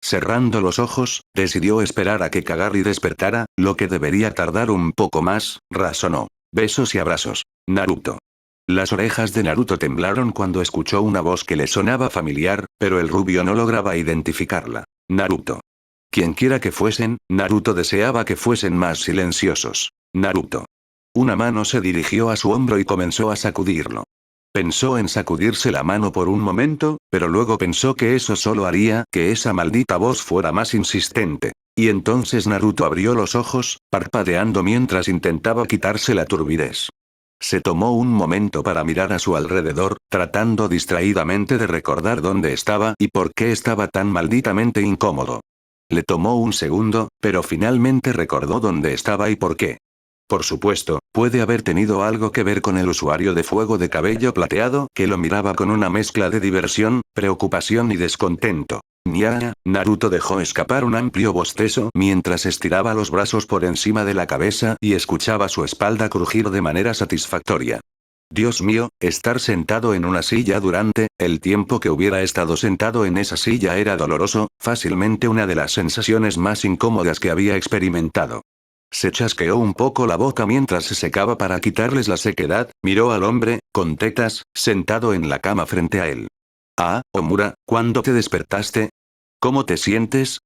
Cerrando los ojos, decidió esperar a que Kagari despertara, lo que debería tardar un poco más, razonó. Besos y abrazos. Naruto. Las orejas de Naruto temblaron cuando escuchó una voz que le sonaba familiar, pero el rubio no lograba identificarla. Naruto. Quienquiera que fuesen, Naruto deseaba que fuesen más silenciosos. Naruto. Una mano se dirigió a su hombro y comenzó a sacudirlo. Pensó en sacudirse la mano por un momento, pero luego pensó que eso solo haría que esa maldita voz fuera más insistente. Y entonces Naruto abrió los ojos, parpadeando mientras intentaba quitarse la turbidez. Se tomó un momento para mirar a su alrededor, tratando distraídamente de recordar dónde estaba y por qué estaba tan malditamente incómodo. Le tomó un segundo, pero finalmente recordó dónde estaba y por qué. Por supuesto, puede haber tenido algo que ver con el usuario de fuego de cabello plateado que lo miraba con una mezcla de diversión, preocupación y descontento. Nya, Naruto dejó escapar un amplio bostezo mientras estiraba los brazos por encima de la cabeza y escuchaba su espalda crujir de manera satisfactoria. Dios mío, estar sentado en una silla durante el tiempo que hubiera estado sentado en esa silla era doloroso, fácilmente una de las sensaciones más incómodas que había experimentado. Se chasqueó un poco la boca mientras se secaba para quitarles la sequedad, miró al hombre, con tetas, sentado en la cama frente a él. Ah, Omura, ¿cuándo te despertaste? ¿Cómo te sientes?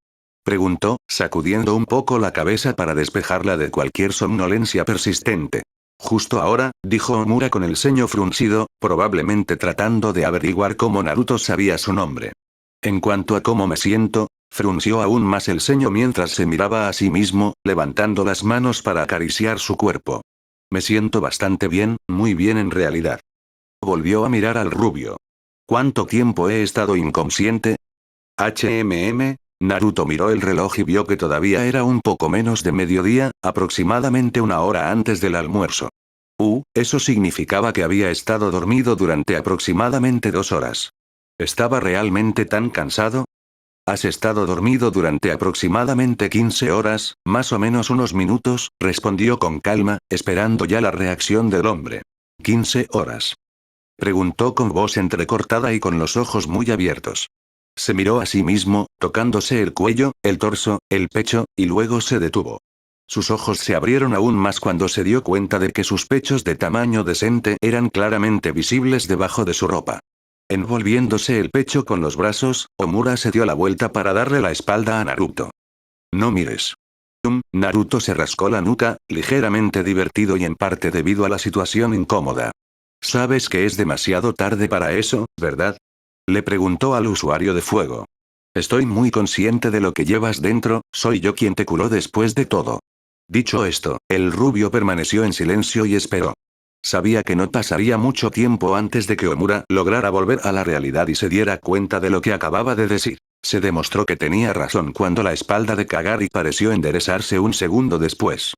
Preguntó, sacudiendo un poco la cabeza para despejarla de cualquier somnolencia persistente. Justo ahora, dijo Omura con el ceño fruncido, probablemente tratando de averiguar cómo Naruto sabía su nombre. En cuanto a cómo me siento, frunció aún más el ceño mientras se miraba a sí mismo, levantando las manos para acariciar su cuerpo. Me siento bastante bien, muy bien en realidad. Volvió a mirar al rubio. ¿Cuánto tiempo he estado inconsciente? Naruto miró el reloj y vio que todavía era un poco menos de mediodía, aproximadamente una hora antes del almuerzo. Eso significaba que había estado dormido durante aproximadamente 2 horas. ¿Estaba realmente tan cansado? Has estado dormido durante aproximadamente 15 horas, más o menos unos minutos, respondió con calma, esperando ya la reacción del hombre. ¿15 horas? Preguntó con voz entrecortada y con los ojos muy abiertos. Se miró a sí mismo, tocándose el cuello, el torso, el pecho, y luego se detuvo. Sus ojos se abrieron aún más cuando se dio cuenta de que sus pechos de tamaño decente eran claramente visibles debajo de su ropa. Envolviéndose el pecho con los brazos, Omura se dio la vuelta para darle la espalda a Naruto. No mires. Naruto se rascó la nuca, ligeramente divertido y en parte debido a la situación incómoda. Sabes que es demasiado tarde para eso, ¿verdad? Le preguntó al usuario de fuego. Estoy muy consciente de lo que llevas dentro, soy yo quien te curó después de todo. Dicho esto, el rubio permaneció en silencio y esperó. Sabía que no pasaría mucho tiempo antes de que Omura lograra volver a la realidad y se diera cuenta de lo que acababa de decir. Se demostró que tenía razón cuando la espalda de Kagari pareció enderezarse un segundo después.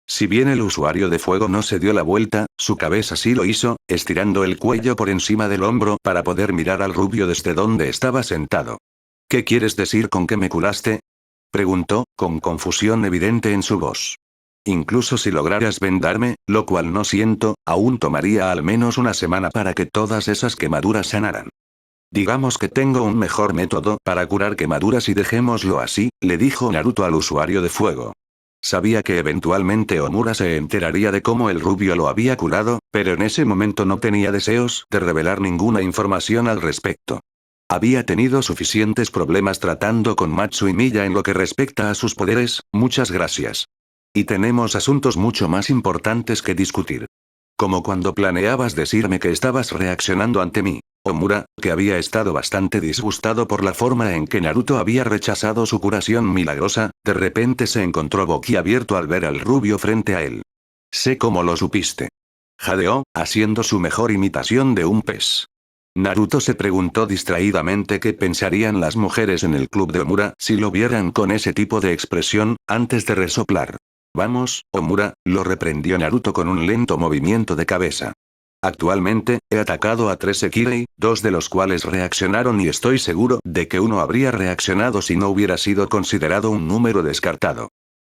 Si bien el usuario de fuego no se dio la vuelta, su cabeza sí lo hizo, estirando el cuello por encima del hombro para poder mirar al rubio desde donde estaba sentado. ¿Qué quieres decir con que me curaste? Preguntó, con confusión evidente en su voz. Incluso si lograras vendarme, lo cual no siento, aún tomaría al menos una semana para que todas esas quemaduras sanaran. Digamos que tengo un mejor método para curar quemaduras y dejémoslo así, le dijo Naruto al usuario de fuego. Sabía que eventualmente Omura se enteraría de cómo el rubio lo había curado, pero en ese momento no tenía deseos de revelar ninguna información al respecto. Había tenido suficientes problemas tratando con Matsu y Miya en lo que respecta a sus poderes, muchas gracias. Y tenemos asuntos mucho más importantes que discutir. Como cuando planeabas decirme que estabas reaccionando ante mí. Omura, que había estado bastante disgustado por la forma en que Naruto había rechazado su curación milagrosa, de repente se encontró boquiabierto al ver al rubio frente a él. Sé cómo lo supiste. Jadeó, haciendo su mejor imitación de un pez. Naruto se preguntó distraídamente qué pensarían las mujeres en el club de Omura si lo vieran con ese tipo de expresión, antes de resoplar. Vamos, Omura, lo reprendió Naruto con un lento movimiento de cabeza. Actualmente, he atacado a 3 Sekirei, 2 de los cuales reaccionaron y estoy seguro de que uno habría reaccionado si no hubiera sido considerado un número descartado.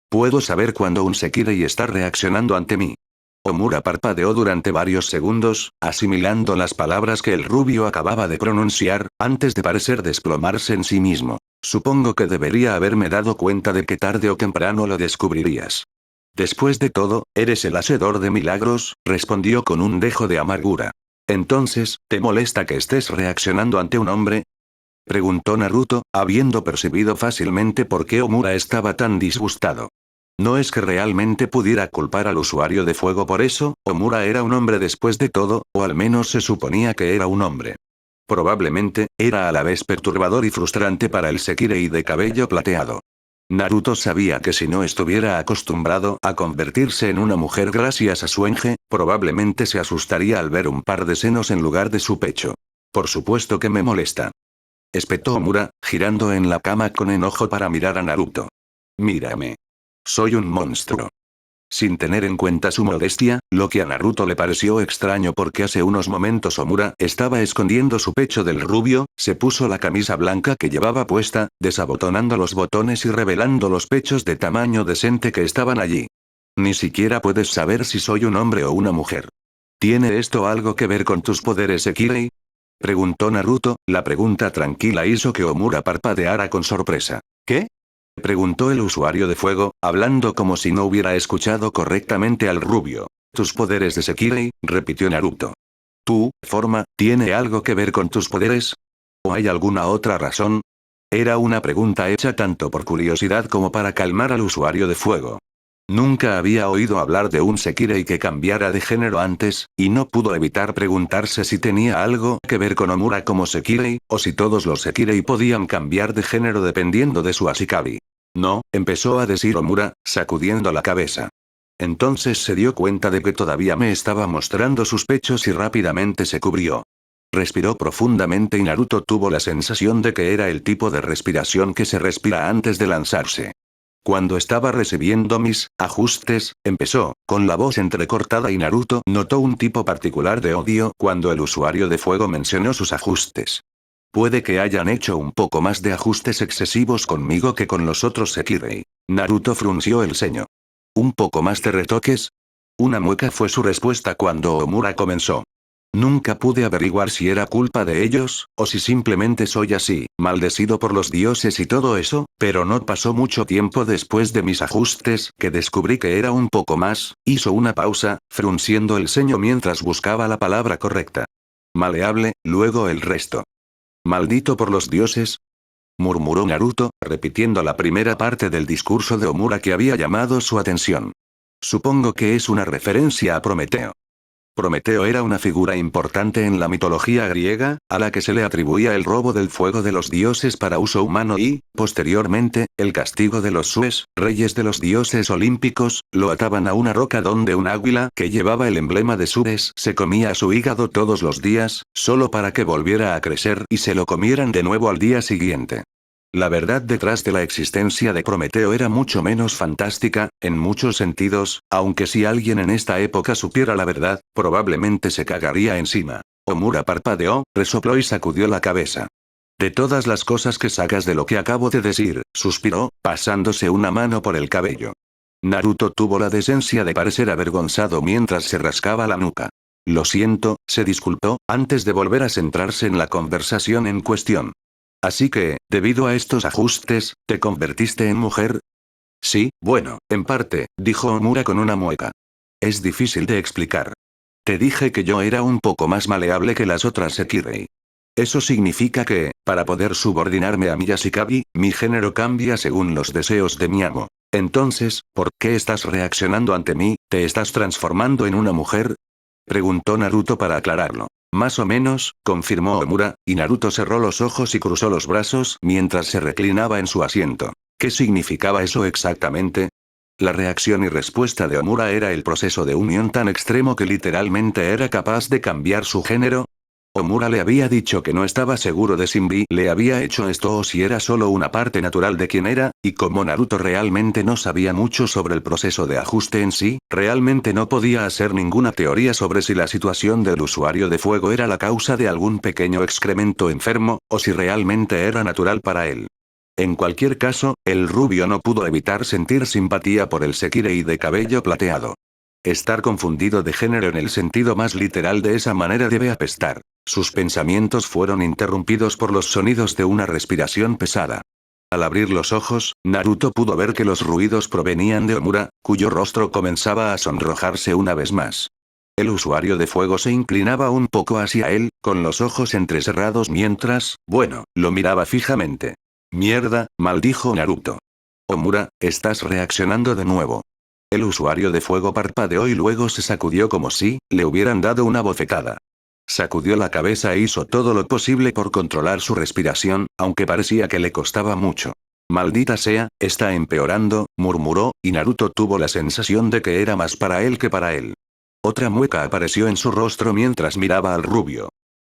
Puedo saber cuándo un Sekirei está reaccionando ante mí. Omura parpadeó durante varios segundos, asimilando las palabras que el rubio acababa de pronunciar, antes de parecer desplomarse en sí mismo. Supongo que debería haberme dado cuenta de que tarde o temprano lo descubrirías. Después de todo, eres el hacedor de milagros, respondió con un dejo de amargura. Entonces, ¿te molesta que estés reaccionando ante un hombre? Preguntó Naruto, habiendo percibido fácilmente por qué Omura estaba tan disgustado. No es que realmente pudiera culpar al usuario de fuego por eso, Omura era un hombre después de todo, o al menos se suponía que era un hombre. Probablemente, era a la vez perturbador y frustrante para el Sekirei de cabello plateado. Naruto sabía que si no estuviera acostumbrado a convertirse en una mujer gracias a su enje, probablemente se asustaría al ver un par de senos en lugar de su pecho. Por supuesto que me molesta. espetó Omura, girando en la cama con enojo para mirar a Naruto. Mírame. Soy un monstruo. Sin tener en cuenta su modestia, lo que a Naruto le pareció extraño porque hace unos momentos Omura estaba escondiendo su pecho del rubio, se puso la camisa blanca que llevaba puesta, desabotonando los botones y revelando los pechos de tamaño decente que estaban allí. Ni siquiera puedes saber si soy un hombre o una mujer. ¿Tiene esto algo que ver con tus poderes, Sekirei? Preguntó Naruto, la pregunta tranquila hizo que Omura parpadeara con sorpresa. ¿Qué? Preguntó el usuario de fuego, hablando como si no hubiera escuchado correctamente al rubio. ¿Tus poderes de Sekirei? Repitió Naruto. ¿Tu forma tiene algo que ver con tus poderes? ¿O hay alguna otra razón? Era una pregunta hecha tanto por curiosidad como para calmar al usuario de fuego. Nunca había oído hablar de un Sekirei que cambiara de género antes, y no pudo evitar preguntarse si tenía algo que ver con Omura como Sekirei, o si todos los Sekirei podían cambiar de género dependiendo de su Ashikabi. No, empezó a decir Omura, sacudiendo la cabeza. Entonces se dio cuenta de que todavía me estaba mostrando sus pechos y rápidamente se cubrió. Respiró profundamente y Naruto tuvo la sensación de que era el tipo de respiración que se respira antes de lanzarse. Cuando estaba recibiendo mis ajustes, empezó, con la voz entrecortada y Naruto notó un tipo particular de odio cuando el usuario de fuego mencionó sus ajustes. Puede que hayan hecho un poco más de ajustes excesivos conmigo que con los otros Sekirei. Naruto frunció el ceño. ¿Un poco más de retoques? Una mueca fue su respuesta cuando Omura comenzó. Nunca pude averiguar si era culpa de ellos, o si simplemente soy así, maldecido por los dioses y todo eso, pero no pasó mucho tiempo después de mis ajustes, que descubrí que era un poco más, hizo una pausa, frunciendo el ceño mientras buscaba la palabra correcta. Maleable, luego el resto. ¿Maldito por los dioses? Murmuró Naruto, repitiendo la primera parte del discurso de Omura que había llamado su atención. Supongo que es una referencia a Prometeo. Prometeo era una figura importante en la mitología griega, a la que se le atribuía el robo del fuego de los dioses para uso humano y, posteriormente, el castigo de los Sues, reyes de los dioses olímpicos, lo ataban a una roca donde un águila que llevaba el emblema de Sues se comía su hígado todos los días, solo para que volviera a crecer y se lo comieran de nuevo al día siguiente. La verdad detrás de la existencia de Prometeo era mucho menos fantástica, en muchos sentidos, aunque si alguien en esta época supiera la verdad, probablemente se cagaría encima. Omura parpadeó, resopló y sacudió la cabeza. De todas las cosas que sacas de lo que acabo de decir, suspiró, pasándose una mano por el cabello. Naruto tuvo la decencia de parecer avergonzado mientras se rascaba la nuca. Lo siento, se disculpó, antes de volver a centrarse en la conversación en cuestión. Así que, debido a estos ajustes, ¿te convertiste en mujer? Sí, bueno, en parte, dijo Omura con una mueca. Es difícil de explicar. Te dije que yo era un poco más maleable que las otras Sekirei. Eso significa que, para poder subordinarme a mi Ashikabi, mi género cambia según los deseos de mi amo. Entonces, ¿por qué estás reaccionando ante mí? ¿Te estás transformando en una mujer? Preguntó Naruto para aclararlo. Más o menos, confirmó Omura, y Naruto cerró los ojos y cruzó los brazos mientras se reclinaba en su asiento. ¿Qué significaba eso exactamente? La reacción y respuesta de Omura era el proceso de unión tan extremo que literalmente era capaz de cambiar su género. Omura le había dicho que no estaba seguro de si Mbi le había hecho esto o si era solo una parte natural de quien era, y como Naruto realmente no sabía mucho sobre el proceso de ajuste en sí, realmente no podía hacer ninguna teoría sobre si la situación del usuario de fuego era la causa de algún pequeño excremento enfermo, o si realmente era natural para él. En cualquier caso, el rubio no pudo evitar sentir simpatía por el Sekirei de cabello plateado. Estar confundido de género en el sentido más literal de esa manera debe apestar. Sus pensamientos fueron interrumpidos por los sonidos de una respiración pesada. Al abrir los ojos, Naruto pudo ver que los ruidos provenían de Omura, cuyo rostro comenzaba a sonrojarse una vez más. El usuario de fuego se inclinaba un poco hacia él, con los ojos entrecerrados mientras, bueno, lo miraba fijamente. Mierda, maldijo Naruto. Omura, estás reaccionando de nuevo. El usuario de fuego parpadeó y luego se sacudió como si le hubieran dado una bofetada. Sacudió la cabeza e hizo todo lo posible por controlar su respiración, aunque parecía que le costaba mucho. Maldita sea, está empeorando, murmuró, y Naruto tuvo la sensación de que era más para él que para él. Otra mueca apareció en su rostro mientras miraba al rubio.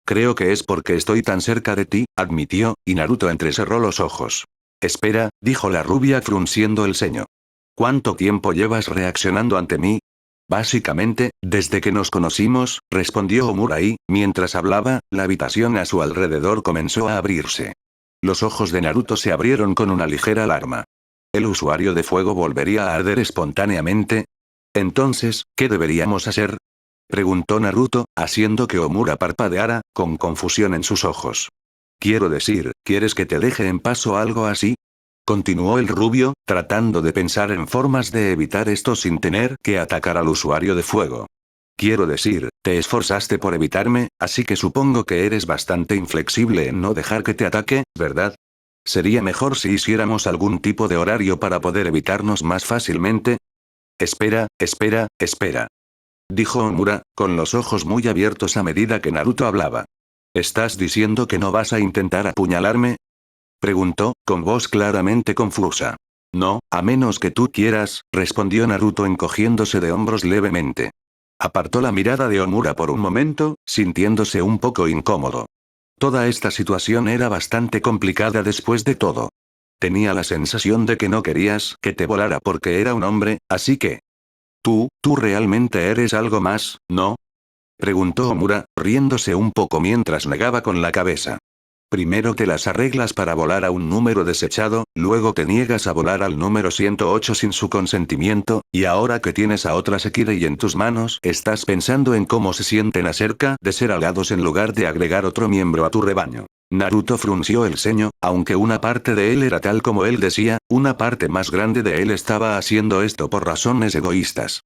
Creo que es porque estoy tan cerca de ti, admitió, y Naruto entrecerró los ojos. Espera, dijo la rubia frunciendo el ceño. ¿Cuánto tiempo llevas reaccionando ante mí? Básicamente, desde que nos conocimos, respondió Omura y, mientras hablaba, la habitación a su alrededor comenzó a abrirse. Los ojos de Naruto se abrieron con una ligera alarma. ¿El usuario de fuego volvería a arder espontáneamente? Entonces, ¿qué deberíamos hacer? Preguntó Naruto, haciendo que Omura parpadeara, con confusión en sus ojos. Quiero decir, ¿quieres que te deje en paz o algo así? Continuó el rubio, tratando de pensar en formas de evitar esto sin tener que atacar al usuario de fuego. Quiero decir, te esforzaste por evitarme, así que supongo que eres bastante inflexible en no dejar que te ataque, ¿verdad? Sería mejor si hiciéramos algún tipo de horario para poder evitarnos más fácilmente. Espera, espera, espera. Dijo Omura, con los ojos muy abiertos a medida que Naruto hablaba. ¿Estás diciendo que no vas a intentar apuñalarme? Preguntó, con voz claramente confusa. No, a menos que tú quieras, respondió Naruto encogiéndose de hombros levemente. Apartó la mirada de Omura por un momento, sintiéndose un poco incómodo. Toda esta situación era bastante complicada después de todo. Tenía la sensación de que no querías que te volara porque era un hombre, así que... Tú realmente eres algo más, ¿no? Preguntó Omura, riéndose un poco mientras negaba con la cabeza. Primero te las arreglas para volar a un número desechado, luego te niegas a volar al número 108 sin su consentimiento, y ahora que tienes a otra Sekirei en tus manos, estás pensando en cómo se sienten acerca de ser alados en lugar de agregar otro miembro a tu rebaño. Naruto frunció el ceño, aunque una parte de él era tal como él decía, una parte más grande de él estaba haciendo esto por razones egoístas.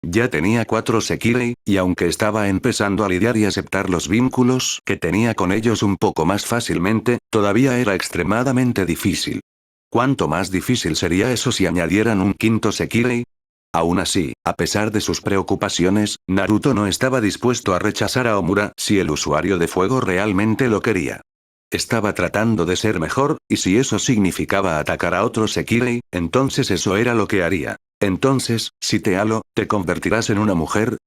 Ya tenía 4 Sekirei, y aunque estaba empezando a lidiar y aceptar los vínculos que tenía con ellos un poco más fácilmente, todavía era extremadamente difícil. ¿Cuánto más difícil sería eso si añadieran un quinto Sekirei? Aún así, a pesar de sus preocupaciones, Naruto no estaba dispuesto a rechazar a Omura si el usuario de fuego realmente lo quería. Estaba tratando de ser mejor, y si eso significaba atacar a otro Sekirei, entonces eso era lo que haría. Entonces, si te halo, ¿te convertirás en una mujer?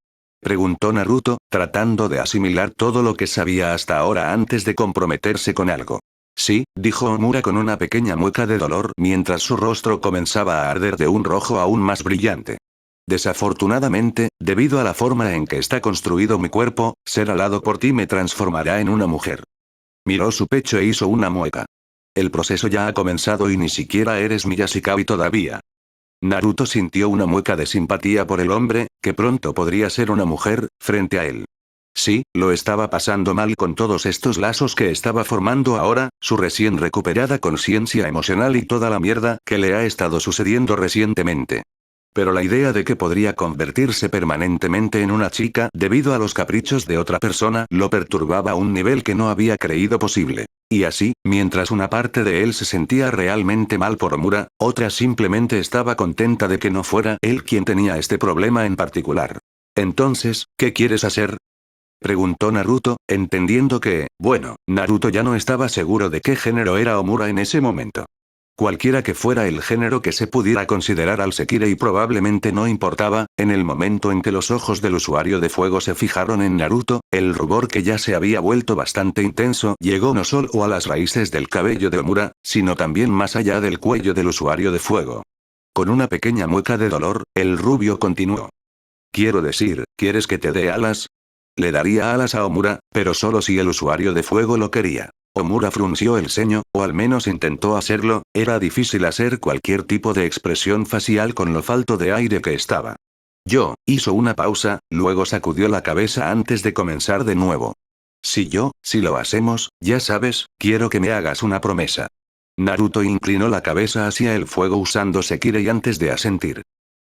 Preguntó Naruto, tratando de asimilar todo lo que sabía hasta ahora antes de comprometerse con algo. Sí, dijo Omura con una pequeña mueca de dolor mientras su rostro comenzaba a arder de un rojo aún más brillante. Desafortunadamente, debido a la forma en que está construido mi cuerpo, ser alado por ti me transformará en una mujer. Miró su pecho e hizo una mueca. El proceso ya ha comenzado y ni siquiera eres mi Yashikawa todavía. Naruto sintió una mueca de simpatía por el hombre, que pronto podría ser una mujer, frente a él. Sí, lo estaba pasando mal con todos estos lazos que estaba formando ahora, su recién recuperada conciencia emocional y toda la mierda que le ha estado sucediendo recientemente. Pero la idea de que podría convertirse permanentemente en una chica debido a los caprichos de otra persona lo perturbaba a un nivel que no había creído posible. Y así, mientras una parte de él se sentía realmente mal por Omura, otra simplemente estaba contenta de que no fuera él quien tenía este problema en particular. Entonces, ¿qué quieres hacer? Preguntó Naruto, entendiendo que, bueno, Naruto ya no estaba seguro de qué género era Omura en ese momento. Cualquiera que fuera el género que se pudiera considerar al Sekirei probablemente no importaba, en el momento en que los ojos del usuario de fuego se fijaron en Naruto, el rubor que ya se había vuelto bastante intenso llegó no solo a las raíces del cabello de Omura, sino también más allá del cuello del usuario de fuego. Con una pequeña mueca de dolor, el rubio continuó. Quiero decir, ¿quieres que te dé alas? Le daría alas a Omura, pero solo si el usuario de fuego lo quería. Omura frunció el ceño, o al menos intentó hacerlo, era difícil hacer cualquier tipo de expresión facial con lo falto de aire que estaba. Hizo una pausa, luego sacudió la cabeza antes de comenzar de nuevo. Si lo hacemos, ya sabes, quiero que me hagas una promesa. Naruto inclinó la cabeza hacia el fuego usando Sekirei antes de asentir.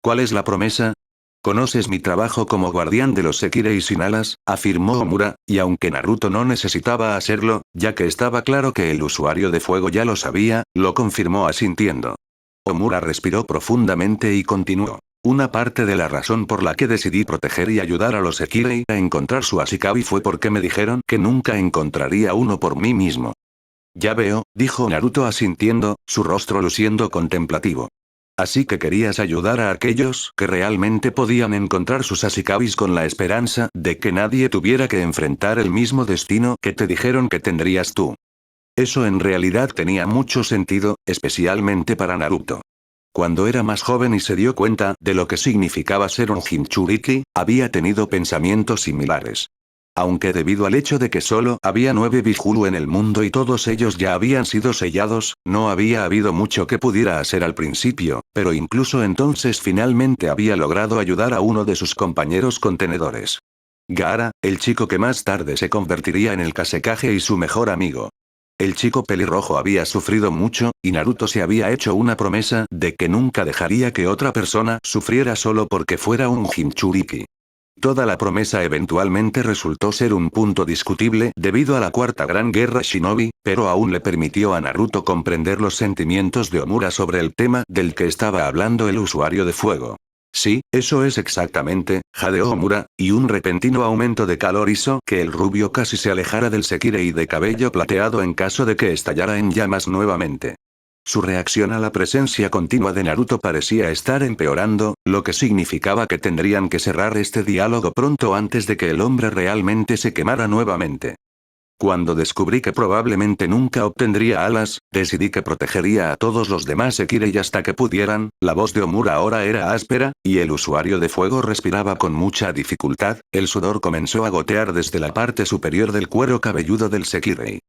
¿Cuál es la promesa? Conoces mi trabajo como guardián de los Sekirei sin alas, afirmó Omura, y aunque Naruto no necesitaba hacerlo, ya que estaba claro que el usuario de fuego ya lo sabía, lo confirmó asintiendo. Omura respiró profundamente y continuó. Una parte de la razón por la que decidí proteger y ayudar a los Sekirei a encontrar su Ashikabi fue porque me dijeron que nunca encontraría uno por mí mismo. Ya veo, dijo Naruto asintiendo, su rostro luciendo contemplativo. Así que querías ayudar a aquellos que realmente podían encontrar sus Ashikabis con la esperanza de que nadie tuviera que enfrentar el mismo destino que te dijeron que tendrías tú. Eso en realidad tenía mucho sentido, especialmente para Naruto. Cuando era más joven y se dio cuenta de lo que significaba ser un Jinchuriki, había tenido pensamientos similares. Aunque debido al hecho de que solo había 9 Bifulu en el mundo y todos ellos ya habían sido sellados, no había habido mucho que pudiera hacer al principio, pero incluso entonces finalmente había logrado ayudar a uno de sus compañeros contenedores. Gaara, el chico que más tarde se convertiría en el Kazekage y su mejor amigo. El chico pelirrojo había sufrido mucho, y Naruto se había hecho una promesa de que nunca dejaría que otra persona sufriera solo porque fuera un Jinchuriki. Toda la promesa eventualmente resultó ser un punto discutible debido a la Cuarta Gran Guerra Shinobi, pero aún le permitió a Naruto comprender los sentimientos de Omura sobre el tema del que estaba hablando el usuario de fuego. Sí, eso es exactamente, jadeó Omura, y un repentino aumento de calor hizo que el rubio casi se alejara del Sekirei de cabello plateado en caso de que estallara en llamas nuevamente. Su reacción a la presencia continua de Naruto parecía estar empeorando, lo que significaba que tendrían que cerrar este diálogo pronto antes de que el hombre realmente se quemara nuevamente. Cuando descubrí que probablemente nunca obtendría alas, decidí que protegería a todos los demás Sekirei hasta que pudieran. La voz de Omura ahora era áspera, y el usuario de fuego respiraba con mucha dificultad, el sudor comenzó a gotear desde la parte superior del cuero cabelludo del Sekirei.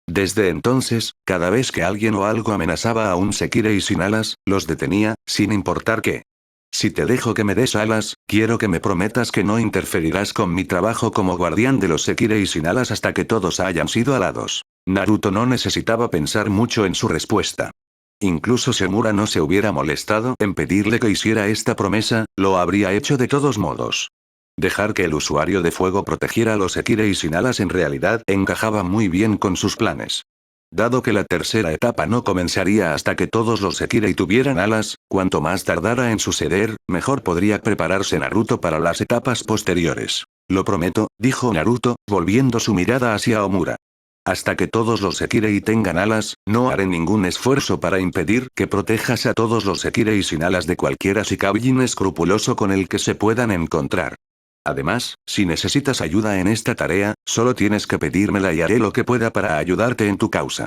Desde entonces, cada vez que alguien o algo amenazaba a un Sekirei sin alas, los detenía, sin importar qué. Si te dejo que me des alas, quiero que me prometas que no interferirás con mi trabajo como guardián de los Sekirei sin alas hasta que todos hayan sido alados. Naruto no necesitaba pensar mucho en su respuesta. Incluso si Omura no se hubiera molestado en pedirle que hiciera esta promesa, lo habría hecho de todos modos. Dejar que el usuario de fuego protegiera a los Sekirei sin alas en realidad encajaba muy bien con sus planes. Dado que la tercera etapa no comenzaría hasta que todos los Sekirei tuvieran alas, cuanto más tardara en suceder, mejor podría prepararse Naruto para las etapas posteriores. Lo prometo, dijo Naruto, volviendo su mirada hacia Omura. Hasta que todos los Sekirei tengan alas, no haré ningún esfuerzo para impedir que protejas a todos los Sekirei sin alas de cualquier Ashikabi inescrupuloso con el que se puedan encontrar. Además, si necesitas ayuda en esta tarea, solo tienes que pedírmela y haré lo que pueda para ayudarte en tu causa.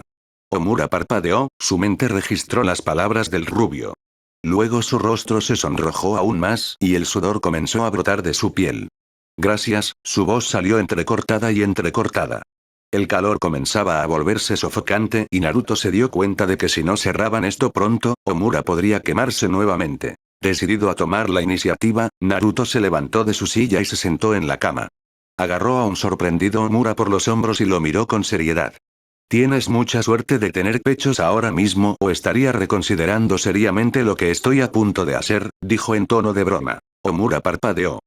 Omura parpadeó, su mente registró las palabras del rubio. Luego su rostro se sonrojó aún más y el sudor comenzó a brotar de su piel. Gracias, su voz salió entrecortada y entrecortada. El calor comenzaba a volverse sofocante y Naruto se dio cuenta de que si no cerraban esto pronto, Omura podría quemarse nuevamente. Decidido a tomar la iniciativa, Naruto se levantó de su silla y se sentó en la cama. Agarró a un sorprendido Omura por los hombros y lo miró con seriedad. Tienes mucha suerte de tener pechos ahora mismo o estaría reconsiderando seriamente lo que estoy a punto de hacer, dijo en tono de broma. Omura parpadeó.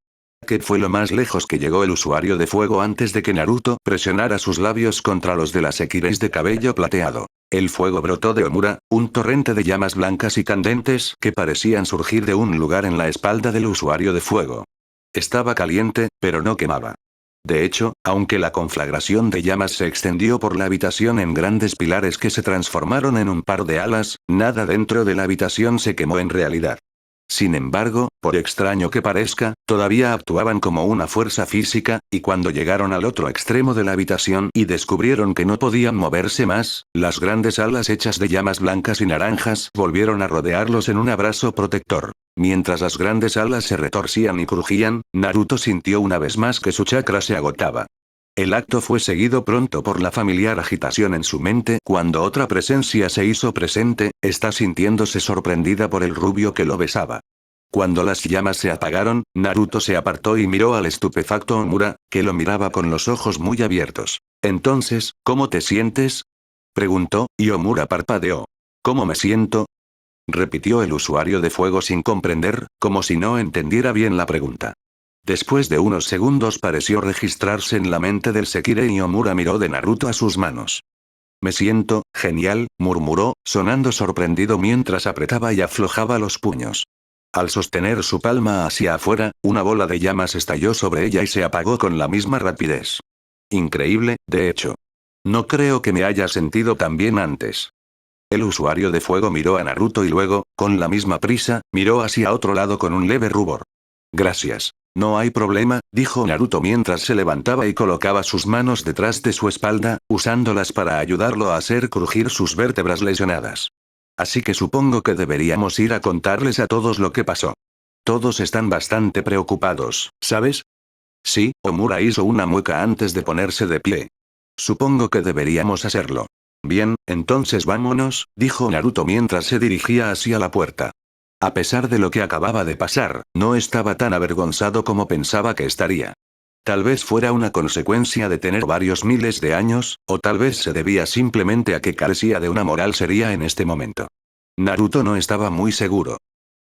¿Qué fue lo más lejos que llegó el usuario de fuego antes de que Naruto presionara sus labios contra los de las Sekireis de cabello plateado? El fuego brotó de Omura, un torrente de llamas blancas y candentes que parecían surgir de un lugar en la espalda del usuario de fuego. Estaba caliente, pero no quemaba. De hecho, aunque la conflagración de llamas se extendió por la habitación en grandes pilares que se transformaron en un par de alas, nada dentro de la habitación se quemó en realidad. Sin embargo, por extraño que parezca, todavía actuaban como una fuerza física, y cuando llegaron al otro extremo de la habitación y descubrieron que no podían moverse más, las grandes alas hechas de llamas blancas y naranjas volvieron a rodearlos en un abrazo protector. Mientras las grandes alas se retorcían y crujían, Naruto sintió una vez más que su chakra se agotaba. El acto fue seguido pronto por la familiar agitación en su mente cuando otra presencia se hizo presente, está sintiéndose sorprendida por el rubio que lo besaba. Cuando las llamas se apagaron, Naruto se apartó y miró al estupefacto Omura, que lo miraba con los ojos muy abiertos. Entonces, ¿cómo te sientes?, preguntó, y Omura parpadeó. ¿Cómo me siento?, repitió el usuario de fuego sin comprender, como si no entendiera bien la pregunta. Después de unos segundos pareció registrarse en la mente del Sekirei y Omura miró de Naruto a sus manos. Me siento, genial, murmuró, sonando sorprendido mientras apretaba y aflojaba los puños. Al sostener su palma hacia afuera, una bola de llamas estalló sobre ella y se apagó con la misma rapidez. Increíble, de hecho. No creo que me haya sentido tan bien antes. El usuario de fuego miró a Naruto y luego, con la misma prisa, miró hacia otro lado con un leve rubor. Gracias. No hay problema, dijo Naruto mientras se levantaba y colocaba sus manos detrás de su espalda, usándolas para ayudarlo a hacer crujir sus vértebras lesionadas. Así que supongo que deberíamos ir a contarles a todos lo que pasó. Todos están bastante preocupados, ¿sabes? Sí, Omura hizo una mueca antes de ponerse de pie. Supongo que deberíamos hacerlo. Bien, entonces vámonos, dijo Naruto mientras se dirigía hacia la puerta. A pesar de lo que acababa de pasar, no estaba tan avergonzado como pensaba que estaría. Tal vez fuera una consecuencia de tener varios miles de años, o tal vez se debía simplemente a que carecía de una moral seria en este momento. Naruto no estaba muy seguro.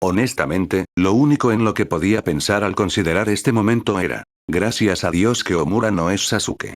Honestamente, lo único en lo que podía pensar al considerar este momento era, gracias a Dios que Omura no es Sasuke.